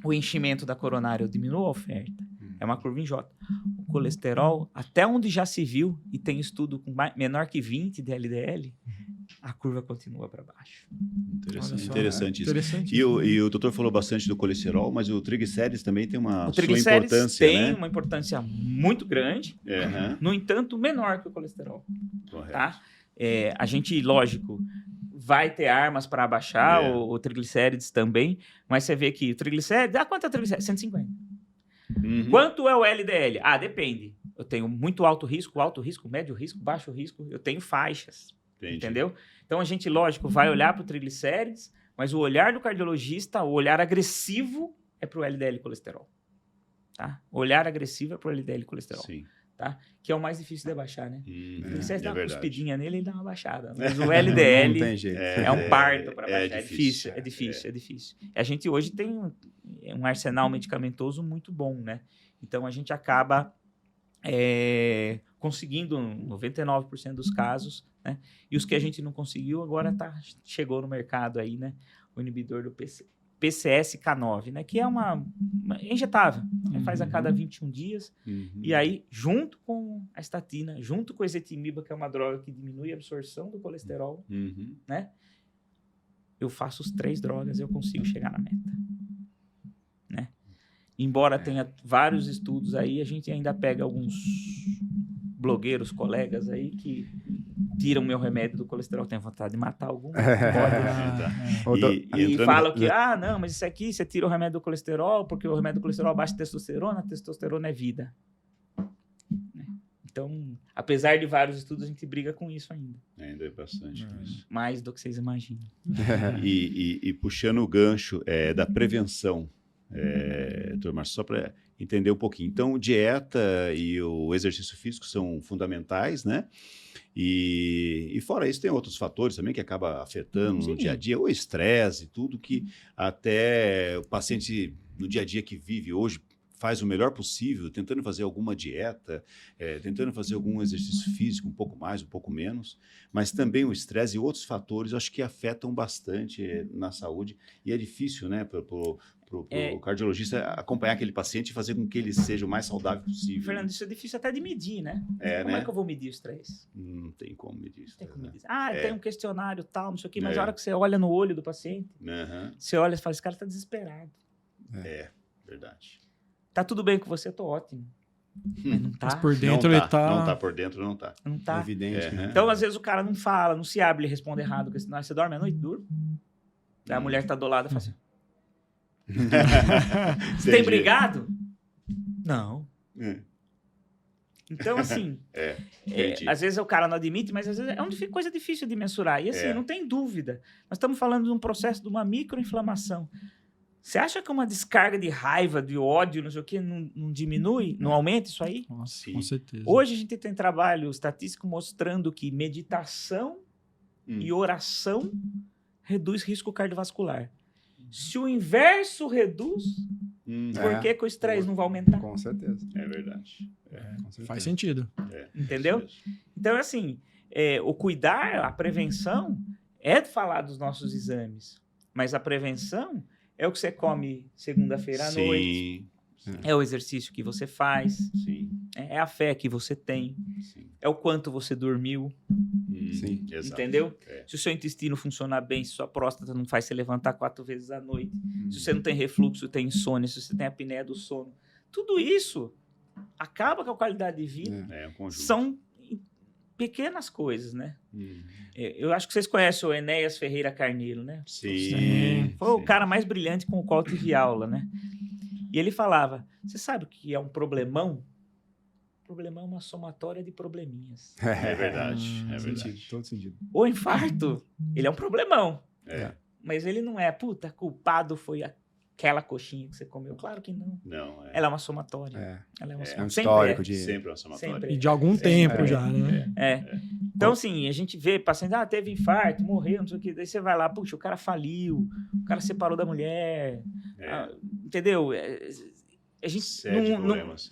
S4: o enchimento da coronária, eu diminuo a oferta. É uma curva em J. O colesterol, até onde já se viu, e tem estudo com menor que 20 de LDL, a curva continua para baixo.
S2: Interessante isso. E o doutor falou bastante do colesterol, mas o triglicérides também tem uma sua importância,
S4: tem,
S2: né?
S4: uma importância muito grande, no entanto, menor que o colesterol.
S2: Correto.
S4: Tá? A gente, lógico, vai ter armas para abaixar o triglicérides também, mas você vê que o triglicérides... quanto é o triglicérides? 150. Quanto é o LDL? Depende. Eu tenho muito alto risco, médio risco, baixo risco. Eu tenho faixas.
S2: Entendi.
S4: Entendeu? Então, a gente, lógico, vai olhar para o triglicérides, mas o olhar do cardiologista, o olhar agressivo é para o LDL colesterol. Tá? O olhar agressivo é para o LDL colesterol.
S2: Sim.
S4: Tá? tá? Que é o mais difícil de abaixar, né? Porque você dá uma
S2: verdade.
S4: cuspidinha nele, ele dá uma baixada. Mas o LDL
S3: Não tem jeito.
S4: é um parto para
S2: é
S4: baixar.
S2: difícil,
S4: É difícil. A gente hoje tem um arsenal medicamentoso muito bom, né? Então, a gente acaba conseguindo 99% dos casos, né? E os que a gente não conseguiu, agora chegou no mercado aí, né? O inibidor do PCSK9, né? Que é uma injetável. Faz a cada 21 dias. E aí, junto com a estatina, junto com a ezetimiba, que é uma droga que diminui a absorção do colesterol, né? Eu faço os 3 drogas, eu consigo chegar na meta. Né? Embora tenha vários estudos aí, a gente ainda pega alguns blogueiros, colegas aí, que tiram meu remédio do colesterol. Tenho vontade de matar algum. E falam que, não, mas isso aqui, você tira o remédio do colesterol, porque o remédio do colesterol abaixa a testosterona é vida. Então, apesar de vários estudos, a gente briga com isso ainda.
S2: Ainda é bastante isso.
S4: Mais do que vocês imaginam.
S2: E puxando o gancho da prevenção, doutor Márcio, só para entender um pouquinho. Então, dieta e o exercício físico são fundamentais, né? E fora isso, tem outros fatores também que acabam afetando no dia a dia, o estresse, tudo que até o paciente no dia a dia que vive hoje faz o melhor possível, tentando fazer alguma dieta, tentando fazer algum exercício físico, um pouco mais, um pouco menos, mas também o estresse e outros fatores, acho que afetam bastante na saúde, e é difícil, né, para o cardiologista acompanhar aquele paciente e fazer com que ele seja o mais saudável possível.
S4: Fernando, isso é difícil até de medir, né? Como é que eu vou medir o estresse?
S2: Não tem como medir isso.
S4: Tem um questionário tal, não sei o quê, mas a hora que você olha no olho do paciente, você olha e fala, esse cara está desesperado.
S2: Verdade.
S4: Tá tudo bem com você? Tô ótimo. Mas não tá.
S1: Mas por dentro
S2: não
S1: ele tá...
S2: Não tá por dentro, não tá.
S4: Não tá.
S3: É evidente, né?
S4: Então, às vezes, o cara não fala, não se abre, ele responde errado. Porque senão, você dorme à noite? Durmo. Daí a mulher tá do lado e fala assim... Você tem brigado? Não. Então, assim... às vezes o cara não admite, mas às vezes é uma coisa difícil de mensurar. E assim, não tem dúvida. Nós estamos falando de um processo de uma microinflamação. Você acha que uma descarga de raiva, de ódio, não sei o quê, não diminui, não aumenta isso aí?
S1: Nossa,
S2: Sim.
S1: com certeza.
S4: Hoje a gente tem trabalho estatístico mostrando que meditação e oração reduz risco cardiovascular. Se o inverso reduz, por que o estresse não vai aumentar?
S3: Com certeza.
S2: É verdade.
S3: Com certeza.
S1: Faz sentido.
S4: Entendeu? Então, assim, o cuidar, a prevenção é falar dos nossos exames, mas a prevenção é o que você come segunda-feira à noite, é o exercício que você faz, é a fé que você tem, é o quanto você dormiu, entendeu? Se o seu intestino funciona bem, se sua próstata não faz você levantar 4 vezes à noite, se você não tem refluxo, tem insônia, se você tem apneia do sono, tudo isso acaba com a qualidade de vida.
S2: Um conjunto.
S4: São pequenas coisas, né? Eu acho que vocês conhecem o Enéas Ferreira Carneiro, né?
S2: Sim.
S4: Foi o cara mais brilhante com o qual tive aula, né? E ele falava, você sabe o que é um problemão? Problemão é uma somatória de probleminhas.
S2: É verdade. É verdade.
S3: Todo sentido.
S4: O infarto, ele é um problemão. Mas ele não é, culpado foi aquela coxinha que você comeu. Claro que não.
S2: Não,
S4: Ela é uma somatória. Ela é uma somatória.
S3: Um histórico de...
S2: Sempre uma somatória.
S4: Sempre.
S1: E de algum tempo já, né?
S4: Então, assim, a gente vê paciente, teve infarto, morreu, não sei o que, daí você vai lá, puxa, o cara faliu, o cara separou da mulher, entendeu? A gente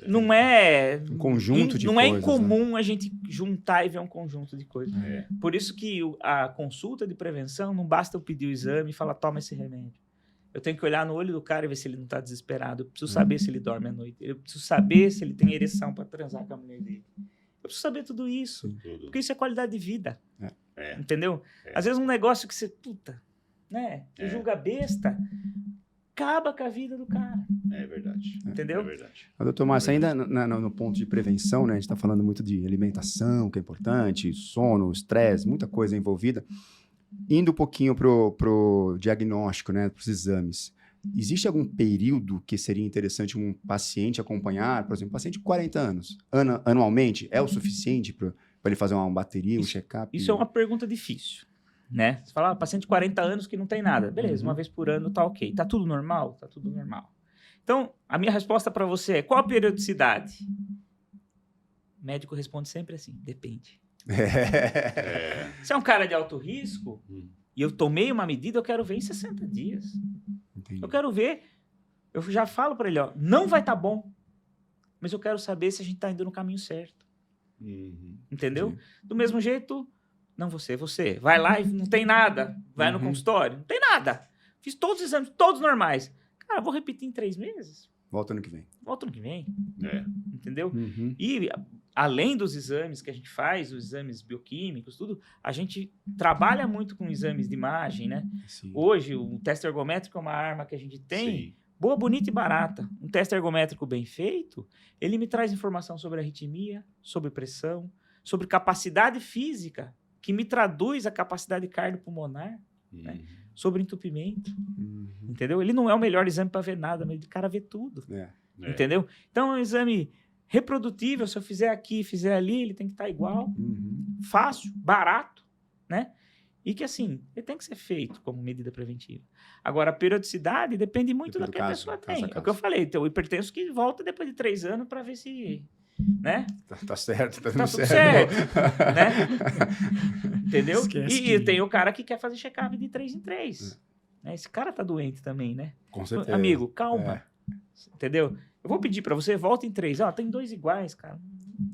S4: não é...
S3: Um conjunto de
S4: não
S3: coisas.
S4: Não é incomum a gente juntar e ver um conjunto de coisas. Por isso que a consulta de prevenção não basta eu pedir o exame e falar, toma esse remédio. Eu tenho que olhar no olho do cara e ver se ele não está desesperado. Eu preciso saber se ele dorme à noite. Eu preciso saber se ele tem ereção para transar com a mulher dele. Eu preciso saber tudo isso. Porque isso é qualidade de vida. Entendeu? Às vezes um negócio que você, né? Você julga besta, acaba com a vida do cara.
S2: É verdade.
S4: Entendeu?
S2: É verdade.
S3: Doutor Márcio, ainda no ponto de prevenção, né? A gente está falando muito de alimentação, que é importante, sono, estresse, muita coisa envolvida. Indo um pouquinho pro diagnóstico, né? Para os exames. Existe algum período que seria interessante um paciente acompanhar? Por exemplo, paciente de 40 anos, anualmente, é o suficiente para ele fazer uma bateria, um check-up?
S4: Isso é uma pergunta difícil, né? Você fala, paciente de 40 anos que não tem nada. Beleza, uma vez por ano tá ok. Tá tudo normal? Tá tudo normal. Então, a minha resposta para você é, qual a periodicidade? O médico responde sempre assim, depende.
S2: É.
S4: Se é um cara de alto risco,
S2: Hum.
S4: e eu tomei uma medida, eu quero ver em 60 dias.
S3: Entendi.
S4: Eu quero ver, eu já falo para ele, ó, não vai estar bom, mas eu quero saber se a gente está indo no caminho certo.
S2: Uhum.
S4: Entendeu? Do mesmo jeito, não você. Vai lá e não tem nada. Vai no consultório, não tem nada. Fiz todos os exames, todos normais. Cara, eu vou repetir em 3 meses.
S3: Volta ano que vem.
S4: Volta ano que vem.
S2: É.
S4: Entendeu?
S3: Uhum.
S4: E além dos exames que a gente faz, os exames bioquímicos, tudo, a gente trabalha muito com exames de imagem, né?
S3: Sim.
S4: Hoje, o teste ergométrico é uma arma que a gente tem,
S2: Sim.
S4: boa, bonita e barata. Um teste ergométrico bem feito, ele me traz informação sobre arritmia, sobre pressão, sobre capacidade física, que me traduz a capacidade cardiopulmonar,
S2: Uhum.
S4: sobre entupimento,
S3: Uhum.
S4: entendeu? Ele não é o melhor exame para ver nada, mas o cara vê tudo,
S3: É.
S2: É.
S4: entendeu? Então, é um exame reprodutível, se eu fizer aqui, fizer ali, ele tem que estar igual,
S3: Uhum.
S4: fácil, barato, né? E que, assim, ele tem que ser feito como medida preventiva. Agora, a periodicidade depende muito
S3: Depende
S4: do
S3: do
S4: que a
S3: caso,
S4: pessoa
S3: caso
S4: tem.
S3: a
S4: É o
S3: caso.
S4: que eu falei, tem o hipertenso que volta depois de 3 anos para ver se, né?
S3: Tá certo, tá
S4: Tá
S3: tudo
S4: tudo
S3: certo.
S4: né? Entendeu?
S1: Esquece
S4: E
S1: que-
S4: tem o cara que quer fazer check-up de 3 em 3. Né? Esse cara tá doente também, né?
S3: Com certeza.
S4: Amigo, calma. Entendeu? Eu vou pedir para você, volta em 3. Ó, tem 2 iguais, cara.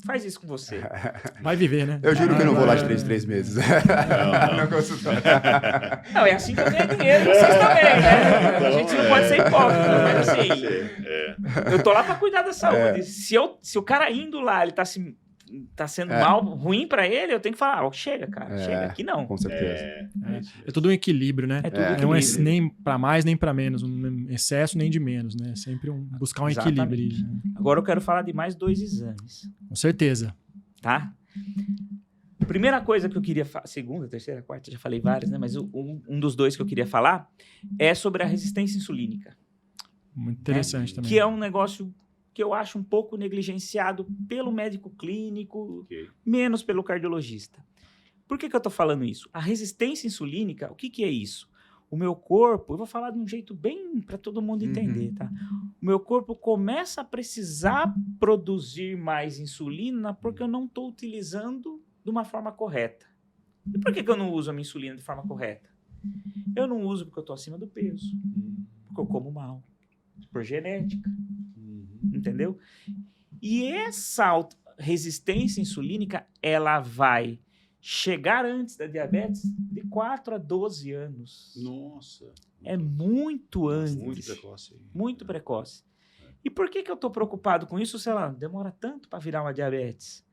S4: Faz isso com você.
S1: Vai viver, né?
S3: Eu juro que eu não vou lá de
S1: É.
S3: 3 em 3 meses.
S2: Não.
S3: No consultório.
S4: Não, é assim que eu ganho dinheiro, vocês também, né? A gente não pode ser hipócrita, mas assim,
S2: É.
S4: eu tô lá pra cuidar da saúde. Se o cara indo lá, ele tá sendo mal, ruim pra ele, eu tenho que falar, ó, chega, cara, chega, aqui não.
S3: Com certeza.
S2: É.
S1: É tudo um equilíbrio, né?
S4: É tudo
S1: Não é
S4: equilíbrio.
S1: nem pra mais nem pra menos, um excesso nem de menos, né? Sempre buscar um
S4: Exatamente.
S1: equilíbrio. Né?
S4: Agora eu quero falar de mais 2 exames,
S1: Com certeza.
S4: tá? Primeira coisa que eu queria falar, segunda, terceira, quarta, já falei várias, né? Mas um dos 2 que eu queria falar é sobre a resistência insulínica.
S1: Muito interessante também.
S4: Que é um negócio que eu acho um pouco negligenciado pelo médico clínico,
S2: Ok.
S4: menos pelo cardiologista. Por que eu estou falando isso? A resistência insulínica, o que é isso? O meu corpo, eu vou falar de um jeito bem para todo mundo entender, tá? O meu corpo começa a precisar produzir mais insulina porque eu não estou utilizando de uma forma correta. E por que eu não uso a minha insulina de forma correta? Eu não uso porque eu estou acima do peso, porque eu como mal, por genética. Entendeu? E essa resistência insulínica, ela vai chegar antes da diabetes de 4 a 12 anos.
S2: Nossa.
S4: É muito antes.
S2: Muito precoce.
S4: Muito precoce. E por que eu estou preocupado com isso? Sei lá, demora tanto para virar uma diabetes?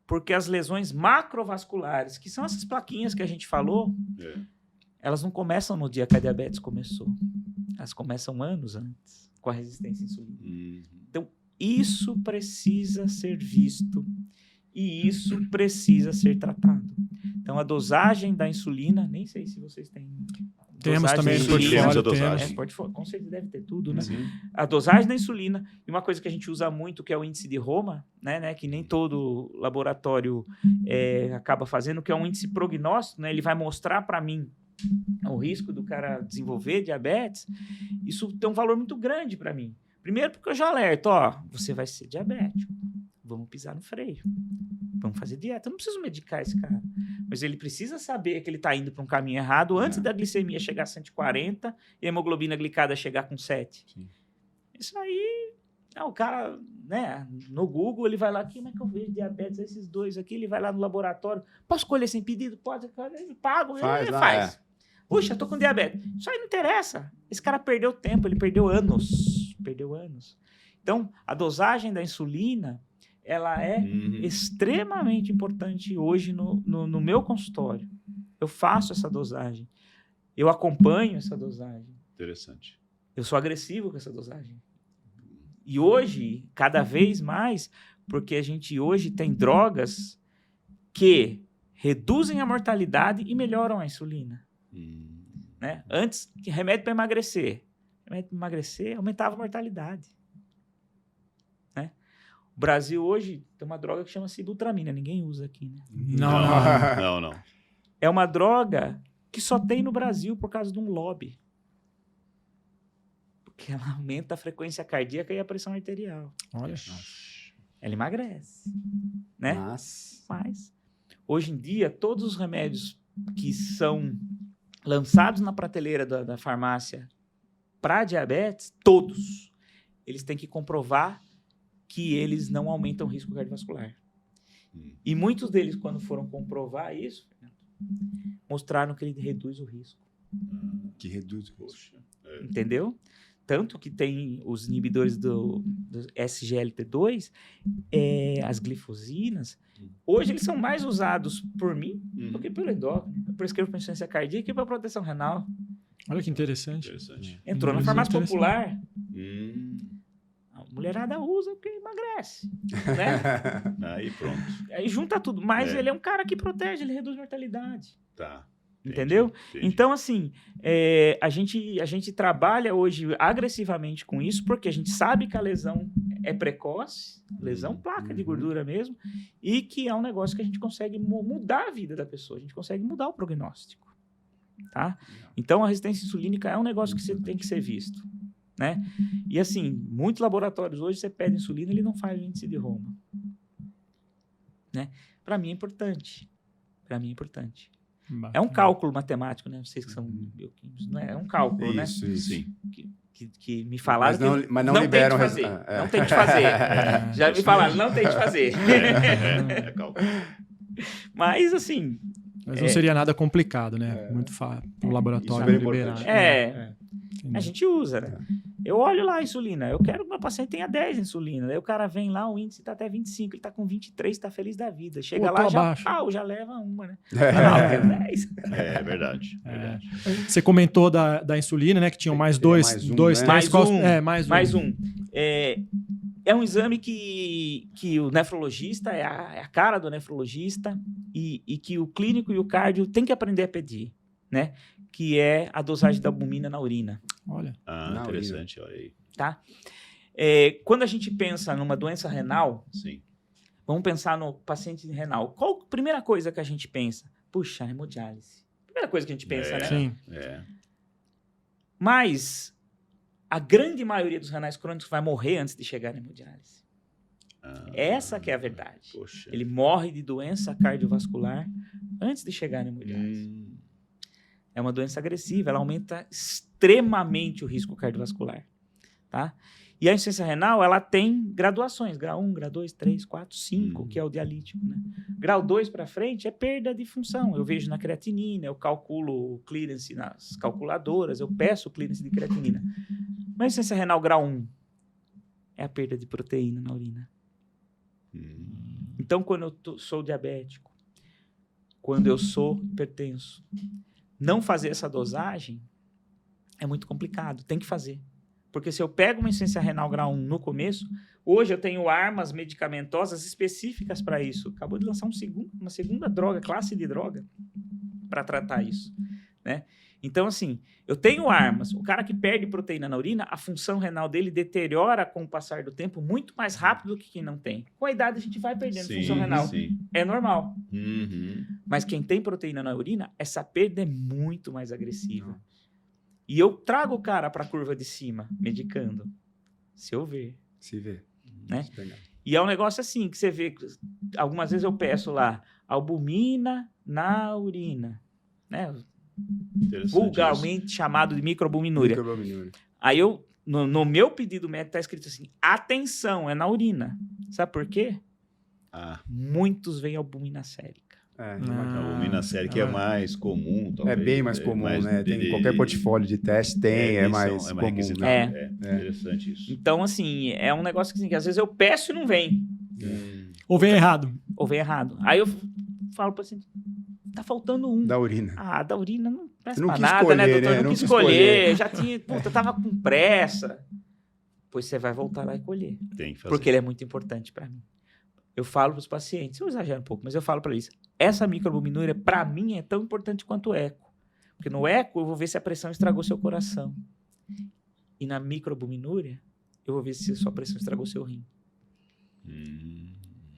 S4: Porque as lesões macrovasculares, que são essas plaquinhas que a gente falou,
S2: É.
S4: elas não começam no dia que a diabetes começou. Elas começam anos antes, com a resistência insulínica.
S2: Uhum.
S4: Isso precisa ser visto e isso precisa ser tratado. Então, a dosagem da insulina, nem sei se vocês têm.
S1: Temos
S4: dosagem
S1: também
S4: da
S1: no
S4: insulina.
S2: Temos a
S1: portfólio.
S2: dosagem.
S4: Portfólio, com certeza deve ter tudo, né?
S2: Sim.
S4: A dosagem da insulina, e uma coisa que a gente usa muito, que é o índice de Roma, né, que nem todo laboratório acaba fazendo, que é um índice prognóstico, né? Ele vai mostrar para mim o risco do cara desenvolver diabetes. Isso tem um valor muito grande para mim. Primeiro porque eu já alerto, ó, você vai ser diabético, vamos pisar no freio, vamos fazer dieta. Eu não preciso medicar esse cara, mas ele precisa saber que ele está indo para um caminho errado antes da glicemia chegar a 140 e a hemoglobina glicada chegar com 7.
S3: Sim.
S4: Isso aí, o cara, né, no Google, ele vai lá, como é que eu vejo diabetes, esses 2 aqui, ele vai lá no laboratório, posso escolher sem pedido? Pode, ele paga, ele faz. Puxa, eu tô com diabetes. Isso aí não interessa. Esse cara perdeu tempo, ele perdeu anos. Então, a dosagem da insulina, ela é extremamente importante hoje no meu consultório. Eu faço essa dosagem. Eu acompanho essa dosagem.
S2: Interessante.
S4: Eu sou agressivo com essa dosagem. E hoje, cada vez mais, porque a gente hoje tem drogas que reduzem a mortalidade e melhoram a insulina. Né? Antes, remédio para emagrecer. Remédio para emagrecer aumentava a mortalidade. Né? O Brasil hoje tem uma droga que chama sibutramina. Ninguém usa aqui, né?
S2: Não.
S4: É uma droga que só tem no Brasil por causa de um lobby. Porque ela aumenta a frequência cardíaca e a pressão arterial.
S1: Olha.
S4: ela emagrece, né?
S3: Mas
S4: Hoje em dia, todos os remédios que são lançados na prateleira da farmácia para diabetes, todos, eles têm que comprovar que eles não aumentam o risco cardiovascular. E muitos deles, quando foram comprovar isso, mostraram que ele reduz o risco.
S3: que reduz o risco.
S2: Poxa.
S4: Entendeu? Tanto que tem os inibidores do SGLT2, as glifosinas, hoje eles são mais usados por mim do que pelo endócrino. Eu prescrevo para insuficiência cardíaca e para proteção renal.
S1: Olha que interessante.
S2: Interessante.
S4: Entrou na
S1: Interessante.
S4: farmácia popular,
S2: Hum.
S4: a mulherada usa porque emagrece, né?
S2: Aí pronto.
S4: Aí junta tudo. Mas
S2: É.
S4: ele é um cara que protege, ele reduz mortalidade.
S2: Tá.
S4: Entendeu?
S2: Entendi.
S4: Então, assim, a gente trabalha hoje agressivamente com isso, porque a gente sabe que a lesão é precoce, lesão placa de gordura mesmo, e que é um negócio que a gente consegue mudar a vida da pessoa, a gente consegue mudar o prognóstico, tá? Então, a resistência insulínica é um negócio que você tem que ser visto, né? E, assim, muitos laboratórios hoje, você pede insulina, ele não faz o índice de Roma, né? Para mim é importante. Para mim é importante. É um cálculo matemático, né? Vocês que são bioquímicos, não é? É um cálculo, né?
S3: Isso.
S2: Sim.
S4: Que me falaram
S3: Mas não
S4: que
S3: liberam
S4: tente fazer.
S3: resultado.
S4: Não tente fazer. Já me falaram, não tente fazer.
S2: É cálculo.
S4: Mas, assim,
S1: Mas não seria nada complicado, né? Muito fácil. O laboratório
S3: Isso é
S1: liberar.
S3: importante.
S4: a gente usa, né? Eu olho lá a insulina, eu quero que meu paciente tenha 10 insulina. Daí o cara vem lá, o índice tá até 25, ele tá com 23, tá feliz da vida. Chega
S1: Pô,
S4: lá,
S1: tô
S4: já,
S1: abaixo.
S4: já leva uma, né?
S3: É.
S4: Não, eu quero 10.
S2: É verdade.
S1: Você comentou da insulina, né? Que tinham mais dois,
S3: mais um,
S1: dois,
S3: né?
S1: três.
S4: Mais um.
S1: Mais um.
S4: Mais um. É um exame que o nefrologista, é a cara do nefrologista, e que o clínico e o cardio tem que aprender a pedir, né? Que é a dosagem da albumina na urina,
S1: Olha.
S2: Ah, interessante, olha aí.
S4: tá? Quando a gente pensa numa doença renal,
S2: Sim.
S4: vamos pensar no paciente renal. Qual a primeira coisa que a gente pensa? Puxa, hemodiálise. Primeira coisa que a gente pensa, né?
S1: Sim.
S2: É.
S4: Mas a grande maioria dos renais crônicos vai morrer antes de chegar na hemodiálise. Essa que é a verdade.
S2: Poxa.
S4: Ele morre de doença cardiovascular antes de chegar na hemodiálise. É uma doença agressiva, ela aumenta extremamente o risco cardiovascular, tá? E a insuficiência renal, ela tem graduações, grau 1, grau 2, 3, 4, 5, que é o dialítico, né? Grau 2 para frente é perda de função. Eu vejo na creatinina, eu calculo o clearance nas calculadoras, eu peço o clearance de creatinina. Mas a insuficiência renal grau 1 é a perda de proteína na urina. Então, quando eu sou diabético, quando eu sou hipertenso, não fazer essa dosagem é muito complicado. Tem que fazer. Porque se eu pego uma insuficiência renal grau 1 no começo, hoje eu tenho armas medicamentosas específicas para isso. Acabou de lançar uma segunda droga, classe de droga, para tratar isso, né? Então, assim, eu tenho armas. O cara que perde proteína na urina, a função renal dele deteriora com o passar do tempo muito mais rápido do que quem não tem. Com a idade, a gente vai perdendo função renal.
S2: Sim.
S4: É normal.
S2: Uhum.
S4: Mas quem tem proteína na urina, essa perda é muito mais agressiva. E eu trago o cara para a curva de cima, medicando. Se eu ver.
S3: Se vê.
S4: Né?
S3: Se pegar.
S4: E é um negócio assim, que você vê... Algumas vezes eu peço lá, albumina na urina. Né?
S2: Interessante.
S4: Vulgarmente chamado de microalbuminúria.
S3: Microalbuminúria.
S4: Aí eu, no meu pedido médico, está escrito assim, atenção, é na urina. Sabe por quê? Muitos veem albumina sérica.
S3: É,
S2: A albumina sérica é mais comum,
S3: é
S2: talvez.
S3: bem mais comum, né? Tem qualquer portfólio de teste, é mais comum.
S2: requisitado.
S3: Né?
S2: Interessante isso.
S4: Então, assim, é um negócio que, assim, que às vezes eu peço e não vem.
S1: Ou vem errado.
S4: Ou vem errado. Aí eu falo para assim, tá faltando um.
S3: Da urina.
S4: Da urina não presta
S3: Não
S4: pra
S3: quis
S4: nada,
S3: escolher,
S4: né, doutor?
S3: né?
S4: Não quis escolher. Já tinha, eu tava com pressa. Pois você vai voltar lá e colher.
S2: Tem que fazer.
S4: Porque ele é muito importante para mim. Eu falo para os pacientes, eu exagero um pouco, mas eu falo para eles, essa microalbuminúria, para mim, é tão importante quanto o eco. Porque no eco, eu vou ver se a pressão estragou seu coração. E na microalbuminúria, eu vou ver se a sua pressão estragou seu rim.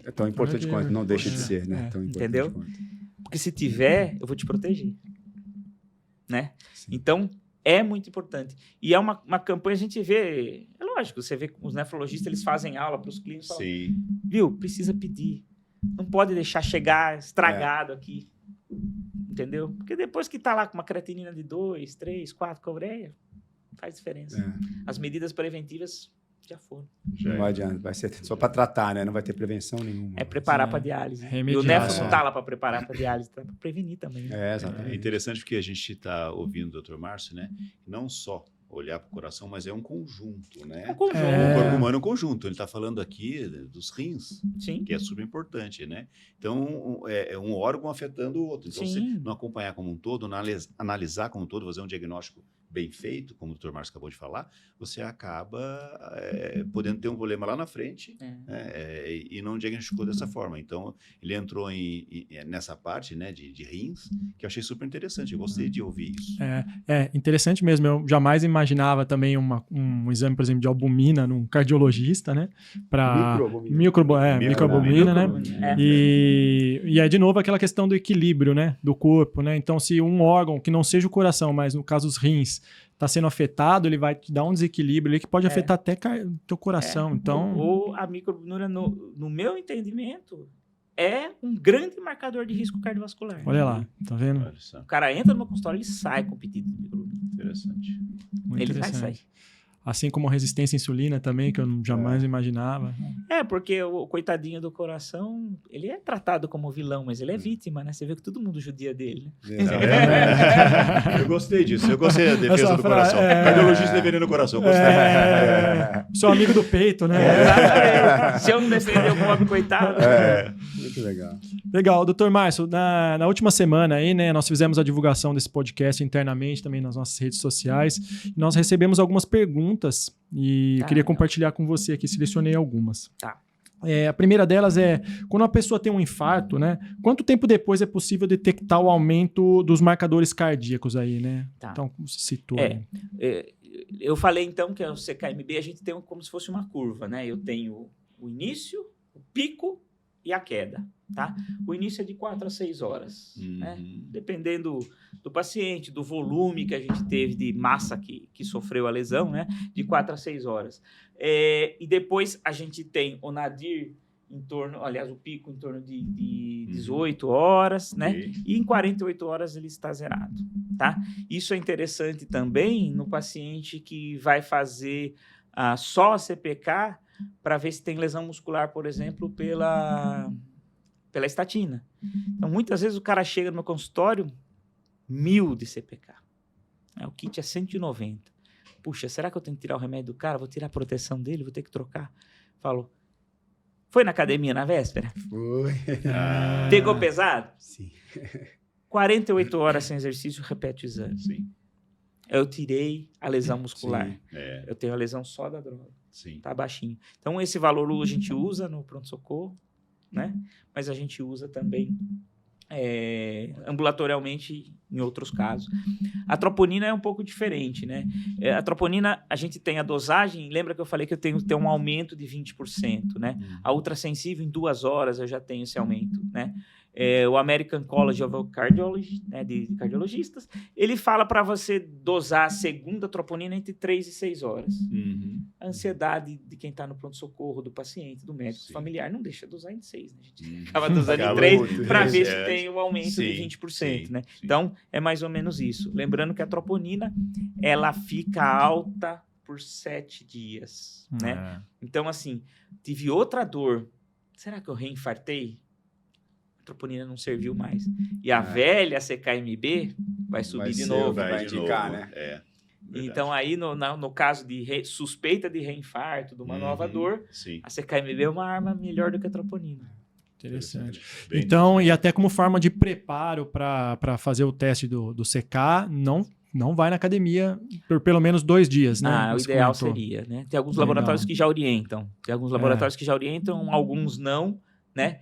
S3: É tão importante
S1: Maravilha.
S3: quanto, não deixa de
S1: É,
S3: ser, né?
S1: é.
S3: Tão importante
S4: Entendeu?
S3: quanto.
S4: Porque se tiver, eu vou te proteger. Né?
S3: Sim.
S4: Então, é muito importante. E é uma campanha, a gente vê, é lógico, você vê os nefrologistas, eles fazem aula para os clínicos, falam,
S2: Sim.
S4: viu, precisa pedir. Não pode deixar chegar estragado aqui. Entendeu? Porque depois que tá lá com uma creatinina de 2, 3, 4 com a ureia, faz diferença. As medidas preventivas já foram.
S3: Não adianta, vai ser só para tratar, né? Não vai ter prevenção nenhuma.
S4: É preparar para diálise.
S1: Remediar.
S4: E o nefro não tá lá para preparar para diálise, tá para prevenir também.
S3: É, exatamente.
S2: É interessante porque a gente está ouvindo o Dr. Márcio, né? Não só olhar para o coração, mas é um conjunto, né?
S4: É um conjunto.
S2: O corpo humano é um conjunto. Ele está falando aqui dos rins,
S4: Sim.
S2: que é super importante, né? Então, é um órgão afetando o outro. Então,
S4: Sim.
S2: você não acompanhar como um todo, analisar como um todo, fazer um diagnóstico bem feito, como o Dr. Márcio acabou de falar, você acaba podendo ter um problema lá na frente e não diagnosticou dessa forma. Então, ele entrou nessa parte, né, de rins, que eu achei super interessante. Eu gostei de ouvir isso.
S1: É interessante mesmo. Eu jamais imaginava também um exame, por exemplo, de albumina num cardiologista, né? Para microalbumina, né? E é de novo aquela questão do equilíbrio, né? Do corpo, né? Então, se um órgão que não seja o coração, mas no caso os rins, está sendo afetado, ele vai te dar um desequilíbrio ali que pode afetar até teu coração. Então,
S4: ou a microalbumina, no meu entendimento, é um grande marcador de risco cardiovascular.
S1: Olha lá, tá vendo?
S2: Olha só,
S4: O cara entra no meu consultório, ele sai com pedido de microalbumina.
S2: interessante.
S1: Muito
S4: Ele
S1: interessante.
S4: vai sair.
S1: Assim como resistência à insulina também, que eu jamais imaginava.
S4: Porque o coitadinho do coração, ele é tratado como vilão, mas ele é vítima, né? Você vê que todo mundo judia dele, né?
S2: Eu gostei disso. Eu gostei da defesa
S1: Essa
S2: do coração. Cardiologista defendendo o coração. Gostei.
S1: Seu amigo do peito, né?
S4: Exatamente. Se eu não defender o pobre coitado.
S3: Muito legal.
S1: Legal, doutor Márcio, na última semana aí, né, nós fizemos a divulgação desse podcast internamente, também nas nossas redes sociais, e nós recebemos algumas perguntas e eu queria compartilhar com você aqui, selecionei algumas.
S4: Tá.
S1: A primeira delas é, quando uma pessoa tem um infarto, né, quanto tempo depois é possível detectar o aumento dos marcadores cardíacos aí, né?
S4: Tá.
S1: Então, como você citou.
S4: Eu falei então que o CKMB a gente tem como se fosse uma curva, né? Eu tenho o início, o pico e a queda, tá? O início é de 4 a 6 horas, né? Dependendo do paciente, do volume que a gente teve de massa que sofreu a lesão, né? De 4 a 6 horas. E depois a gente tem o nadir em torno, aliás, o pico em torno de 18 horas, né? E em 48 horas ele está zerado, tá? Isso é interessante também no paciente que vai fazer só a CPK para ver se tem lesão muscular, por exemplo, pela estatina. Então, muitas vezes o cara chega no meu consultório, 1000 de CPK. O kit é 190. Puxa, será que eu tenho que tirar o remédio do cara? Vou tirar a proteção dele? Vou ter que trocar? Falo, foi na academia na véspera?
S3: Foi.
S4: Pegou pesado?
S3: Sim.
S4: 48 horas sem exercício, repete o exame.
S2: Sim.
S4: Eu tirei a lesão muscular.
S3: Sim.
S4: Eu tenho a lesão só da droga.
S2: Sim.
S4: Tá baixinho. Então, esse valor a gente usa no pronto-socorro, né? Mas a gente usa também ambulatorialmente em outros casos. A troponina é um pouco diferente, né? A troponina, a gente tem a dosagem, lembra que eu falei que eu tenho que ter um aumento de 20%, né? A ultrassensível, em 2 horas, eu já tenho esse aumento, né? O American College of Cardiology, né, de cardiologistas, ele fala para você dosar a segunda troponina entre 3 e 6 horas. A ansiedade de quem está no pronto-socorro, do paciente, do médico, do familiar, não deixa dosar em 6, né? A gente acaba dosando em 3 para ver se tem um aumento de 20%, né? Então, é mais ou menos isso. Lembrando que a troponina, ela fica alta por 7 dias, né? Então, assim, tive outra dor. Será que eu reinfartei? Troponina não serviu mais. E a velha CKMB vai subir de novo.
S3: Vai indicar, né?
S4: Então, aí, no caso de suspeita de reinfarto, de uma nova dor, a CKMB é uma arma melhor do que a troponina.
S1: Interessante. Então, e até como forma de preparo para fazer o teste do CK, não vai na academia por pelo menos 2 dias, né?
S4: O ideal seria, né? Tem alguns laboratórios que já orientam. Alguns não. Né?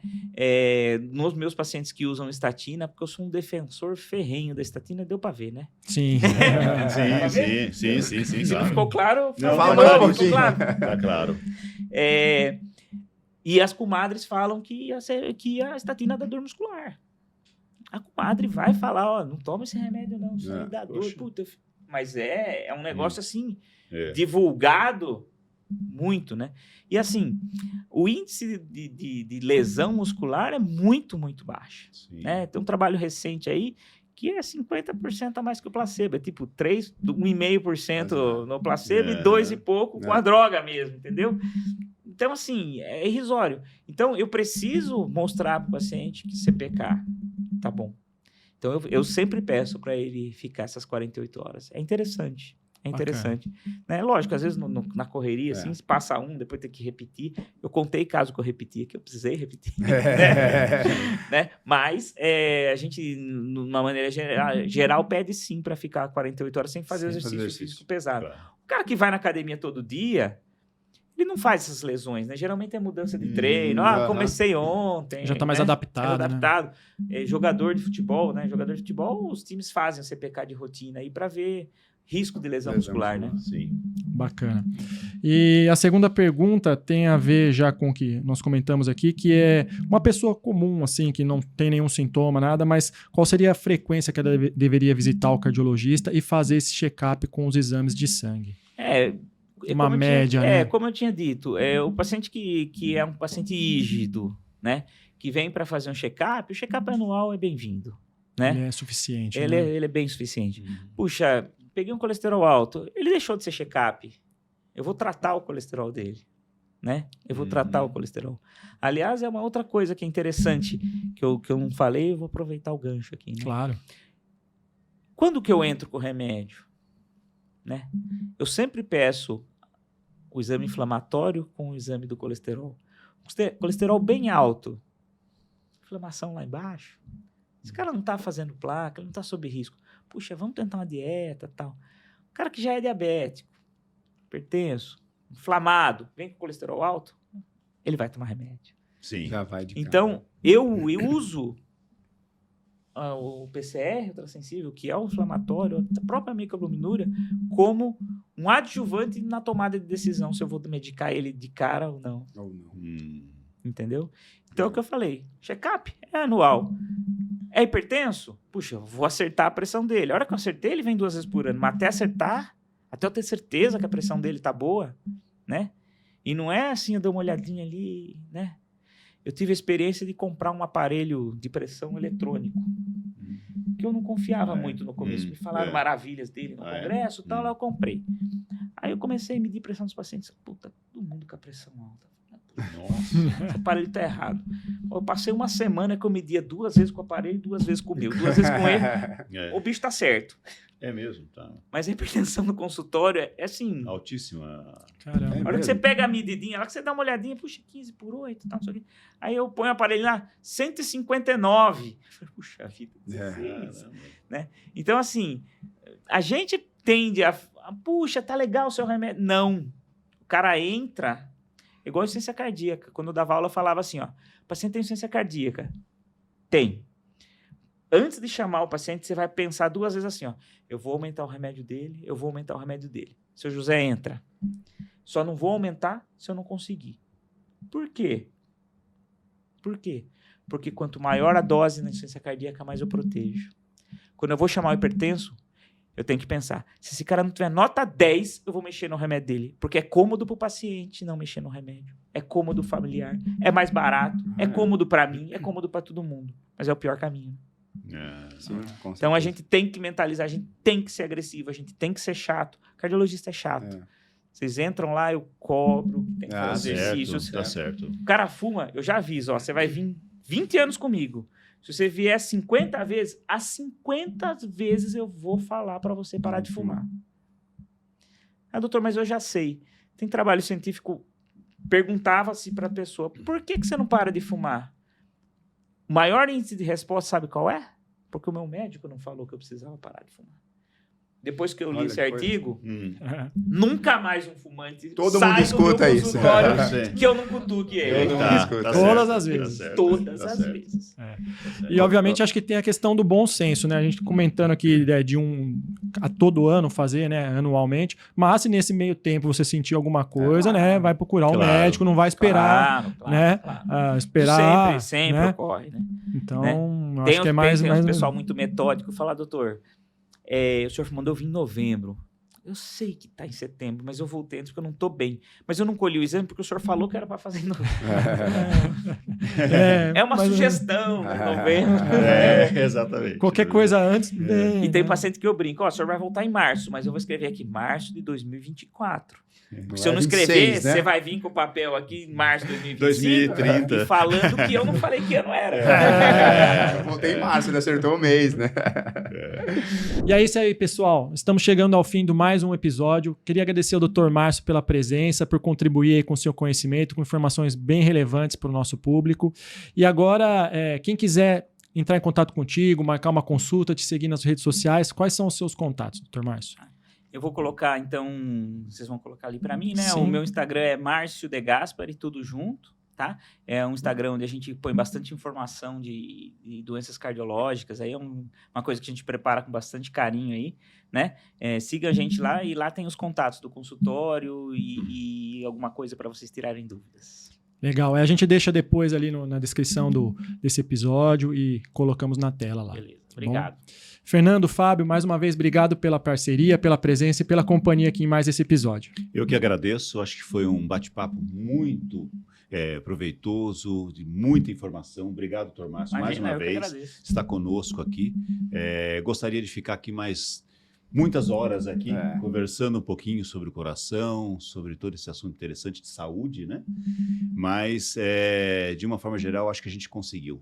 S4: Nos meus pacientes que usam estatina, porque eu sou um defensor ferrenho da estatina, deu para ver, né?
S1: Sim.
S2: Sim.
S4: Se não ficou claro,
S3: ficou
S4: claro.
S2: Tá claro.
S4: E as comadres falam que a estatina dá dor muscular. A comadre vai falar, não toma esse remédio não, isso aí dá dor. Puta, mas é um negócio assim,
S2: É.
S4: divulgado muito, né? E assim, o índice de lesão muscular é muito, muito baixo,
S2: Sim.
S4: né? Tem um trabalho recente aí que é 50% a mais que o placebo, é tipo 1,5% no placebo e 2 e pouco com a droga mesmo, entendeu? Então, assim, é irrisório. Então, eu preciso mostrar para o paciente que CPK tá bom. Então, eu sempre peço para ele ficar essas 48 horas. É interessante. É interessante. Né? Lógico, às vezes na correria, assim, se passa depois tem que repetir. Eu contei caso que eu repetia, que eu precisei repetir. Né? Mas a gente, de uma maneira geral, pede sim para ficar 48 horas sem fazer exercício físico pesado.
S2: Claro.
S4: O cara que vai na academia todo dia, ele não faz essas lesões, né? Geralmente é mudança de treino. Comecei ontem.
S1: Já tá mais
S4: né?
S1: adaptado,
S4: adaptado. Né? Jogador de futebol, né? Jogador de futebol, os times fazem o CPK de rotina aí para ver risco de lesão muscular, né?
S2: Sim.
S1: Bacana. E a segunda pergunta tem a ver já com o que nós comentamos aqui, que é uma pessoa comum, assim, que não tem nenhum sintoma, nada, mas qual seria a frequência que ela deveria visitar o cardiologista e fazer esse check-up com os exames de sangue?
S4: Uma
S1: média, né?
S4: Como eu tinha dito, o paciente que é um paciente rígido, né? Que vem para fazer um check-up, o check-up anual é bem-vindo, né?
S1: Ele é suficiente,
S4: Ele
S1: né?
S4: é bem suficiente. Puxa, peguei um colesterol alto, ele deixou de ser check-up. Eu vou tratar o colesterol dele, né? Eu vou tratar o colesterol. Aliás, é uma outra coisa que é interessante, que eu não falei, eu vou aproveitar o gancho aqui, né?
S1: Claro.
S4: Quando que eu entro com o remédio? Né? Eu sempre peço o exame inflamatório com o exame do colesterol. Colesterol bem alto, inflamação lá embaixo. Esse cara não está fazendo placa, ele não está sob risco. Puxa, vamos tentar uma dieta, tal. O cara que já é diabético, hipertenso, inflamado, vem com colesterol alto, ele vai tomar remédio.
S2: Sim.
S3: Já vai de cara.
S4: Então, eu uso o PCR, ultrassensível, que é o inflamatório, a própria microalbuminúria, como um adjuvante na tomada de decisão se eu vou medicar ele de cara ou não.
S3: Ou não.
S4: Entendeu? Então, é o que eu falei. Check-up é anual. É hipertenso? Puxa, eu vou acertar a pressão dele. A hora que eu acertei, ele vem 2 vezes por ano. Mas até acertar, até eu ter certeza que a pressão dele tá boa, né? E não é assim, eu dou uma olhadinha ali, né? Eu tive a experiência de comprar um aparelho de pressão eletrônico, que eu não confiava muito no começo. Me falaram maravilhas dele no congresso e tal, lá eu comprei. Aí eu comecei a medir a pressão dos pacientes. Puta, todo mundo com a pressão alta. Nossa, esse aparelho tá errado. Eu passei uma semana que eu media 2 vezes com o aparelho e 2 vezes com o meu. 2 vezes com ele, o bicho tá certo.
S2: É mesmo, tá.
S4: Mas a hipertensão no consultório é assim...
S2: Altíssima.
S1: Caramba.
S4: A hora que você pega a medidinha, a hora que você dá uma olhadinha, puxa, 15/8, tá, não sei o quê. Aí eu ponho o aparelho lá, 159. Puxa vida, 16. Né? Então, assim, a gente tende a... Puxa, tá legal o seu remédio. Não. O cara entra... Igual insuficiência cardíaca. Quando eu dava aula, eu falava assim, ó, o paciente tem insuficiência cardíaca. Tem. Antes de chamar o paciente, você vai pensar 2 vezes assim, ó, eu vou aumentar o remédio dele, eu vou aumentar o remédio dele. Seu José entra. Só não vou aumentar se eu não conseguir. Por quê? Por quê? Porque quanto maior a dose na insuficiência cardíaca, mais eu protejo. Quando eu vou chamar o hipertenso, eu tenho que pensar, se esse cara não tiver nota 10, eu vou mexer no remédio dele. Porque é cômodo para o paciente não mexer no remédio. É cômodo familiar. É mais barato. É cômodo para mim. É cômodo para todo mundo. Mas é o pior caminho.
S3: Sim,
S4: então a gente tem que mentalizar, a gente tem que ser agressivo, a gente tem que ser chato. Cardiologista é chato. Vocês entram lá, eu cobro, tem que fazer exercício.
S2: Tá certo.
S4: O cara fuma, eu já aviso, ó, você vai vir 20 anos comigo. Se você vier 50 vezes, as 50 vezes eu vou falar para você parar de fumar. Ah, doutor, mas eu já sei. Tem trabalho científico, perguntava-se para a pessoa, por que você não para de fumar? O maior índice de resposta, sabe qual é? Porque o meu médico não falou que eu precisava parar de fumar. Depois que eu li esse artigo, nunca mais um fumante
S3: todo
S4: sai
S3: mundo escuta
S4: do meu
S3: isso.
S4: consultório que eu não cutuque ele.
S1: Todas as vezes.
S4: Todas as vezes.
S1: E, obviamente, acho que tem a questão do bom senso, né? A gente comentando aqui de a todo ano fazer, né? Anualmente. Mas se nesse meio tempo você sentir alguma coisa, né? Vai procurar um médico, não vai esperar, né? Esperar.
S4: Sempre
S1: né?
S4: ocorre, né?
S1: Então,
S4: né?
S1: acho que é mais...
S4: Tem um pessoal muito metódico falar, doutor, o senhor mandou vir em novembro. Eu sei que tá em setembro, mas eu voltei antes porque eu não tô bem. Mas eu não colhi o exame porque o senhor falou que era para fazer em novembro. É uma sugestão, novembro.
S2: Exatamente.
S1: Qualquer coisa antes.
S4: E tem paciente que eu brinco, o senhor vai voltar em março, mas eu vou escrever aqui março de 2024. Porque se eu não escrever,
S3: 26, né?
S4: você vai vir com o papel aqui em março de 2025
S2: 2030.
S4: e falando que eu não falei que ano era.
S3: Eu voltei em março, ele acertou o mês, né?
S1: E é isso aí, pessoal. Estamos chegando ao fim de mais um episódio. Queria agradecer ao Dr. Márcio pela presença, por contribuir aí com o seu conhecimento, com informações bem relevantes para o nosso público. E agora, quem quiser entrar em contato contigo, marcar uma consulta, te seguir nas redes sociais, quais são os seus contatos, Dr. Márcio?
S4: Eu vou colocar, então, vocês vão colocar ali para mim, né?
S1: Sim.
S4: O meu Instagram é Márcio De Gaspari, tudo junto, tá? É um Instagram onde a gente põe bastante informação de doenças cardiológicas, aí é uma coisa que a gente prepara com bastante carinho aí, né? Siga a gente lá e lá tem os contatos do consultório e alguma coisa para vocês tirarem dúvidas.
S1: Legal. A gente deixa depois ali na descrição desse episódio e colocamos na tela lá.
S4: Beleza, obrigado.
S1: Bom? Fernando, Fábio, mais uma vez, obrigado pela parceria, pela presença e pela companhia aqui em mais esse episódio.
S2: Eu que agradeço, acho que foi um bate-papo muito proveitoso, de muita informação. Obrigado, Dr. Márcio, mais uma vez, está conosco aqui. Gostaria de ficar aqui muitas horas aqui, conversando um pouquinho sobre o coração, sobre todo esse assunto interessante de saúde, né? Mas, de uma forma geral, acho que a gente conseguiu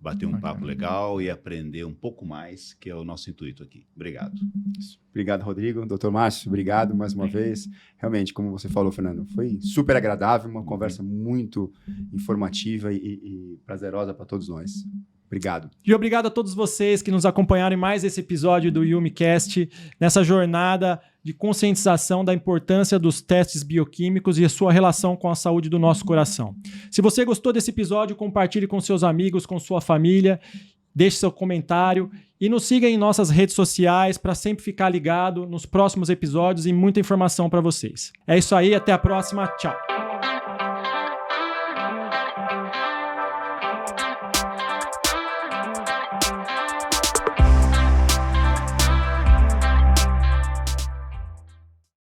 S2: bater um papo legal e aprender um pouco mais, que é o nosso intuito aqui. Obrigado.
S3: Obrigado, Rodrigo. Dr. Márcio, obrigado mais uma vez. Realmente, como você falou, Fernando, foi super agradável, uma conversa muito informativa e prazerosa para todos nós. Obrigado.
S1: E obrigado a todos vocês que nos acompanharam em mais esse episódio do YumiCast, nessa jornada de conscientização da importância dos testes bioquímicos e a sua relação com a saúde do nosso coração. Se você gostou desse episódio, compartilhe com seus amigos, com sua família, deixe seu comentário e nos siga em nossas redes sociais para sempre ficar ligado nos próximos episódios e muita informação para vocês. É isso aí, até a próxima, tchau!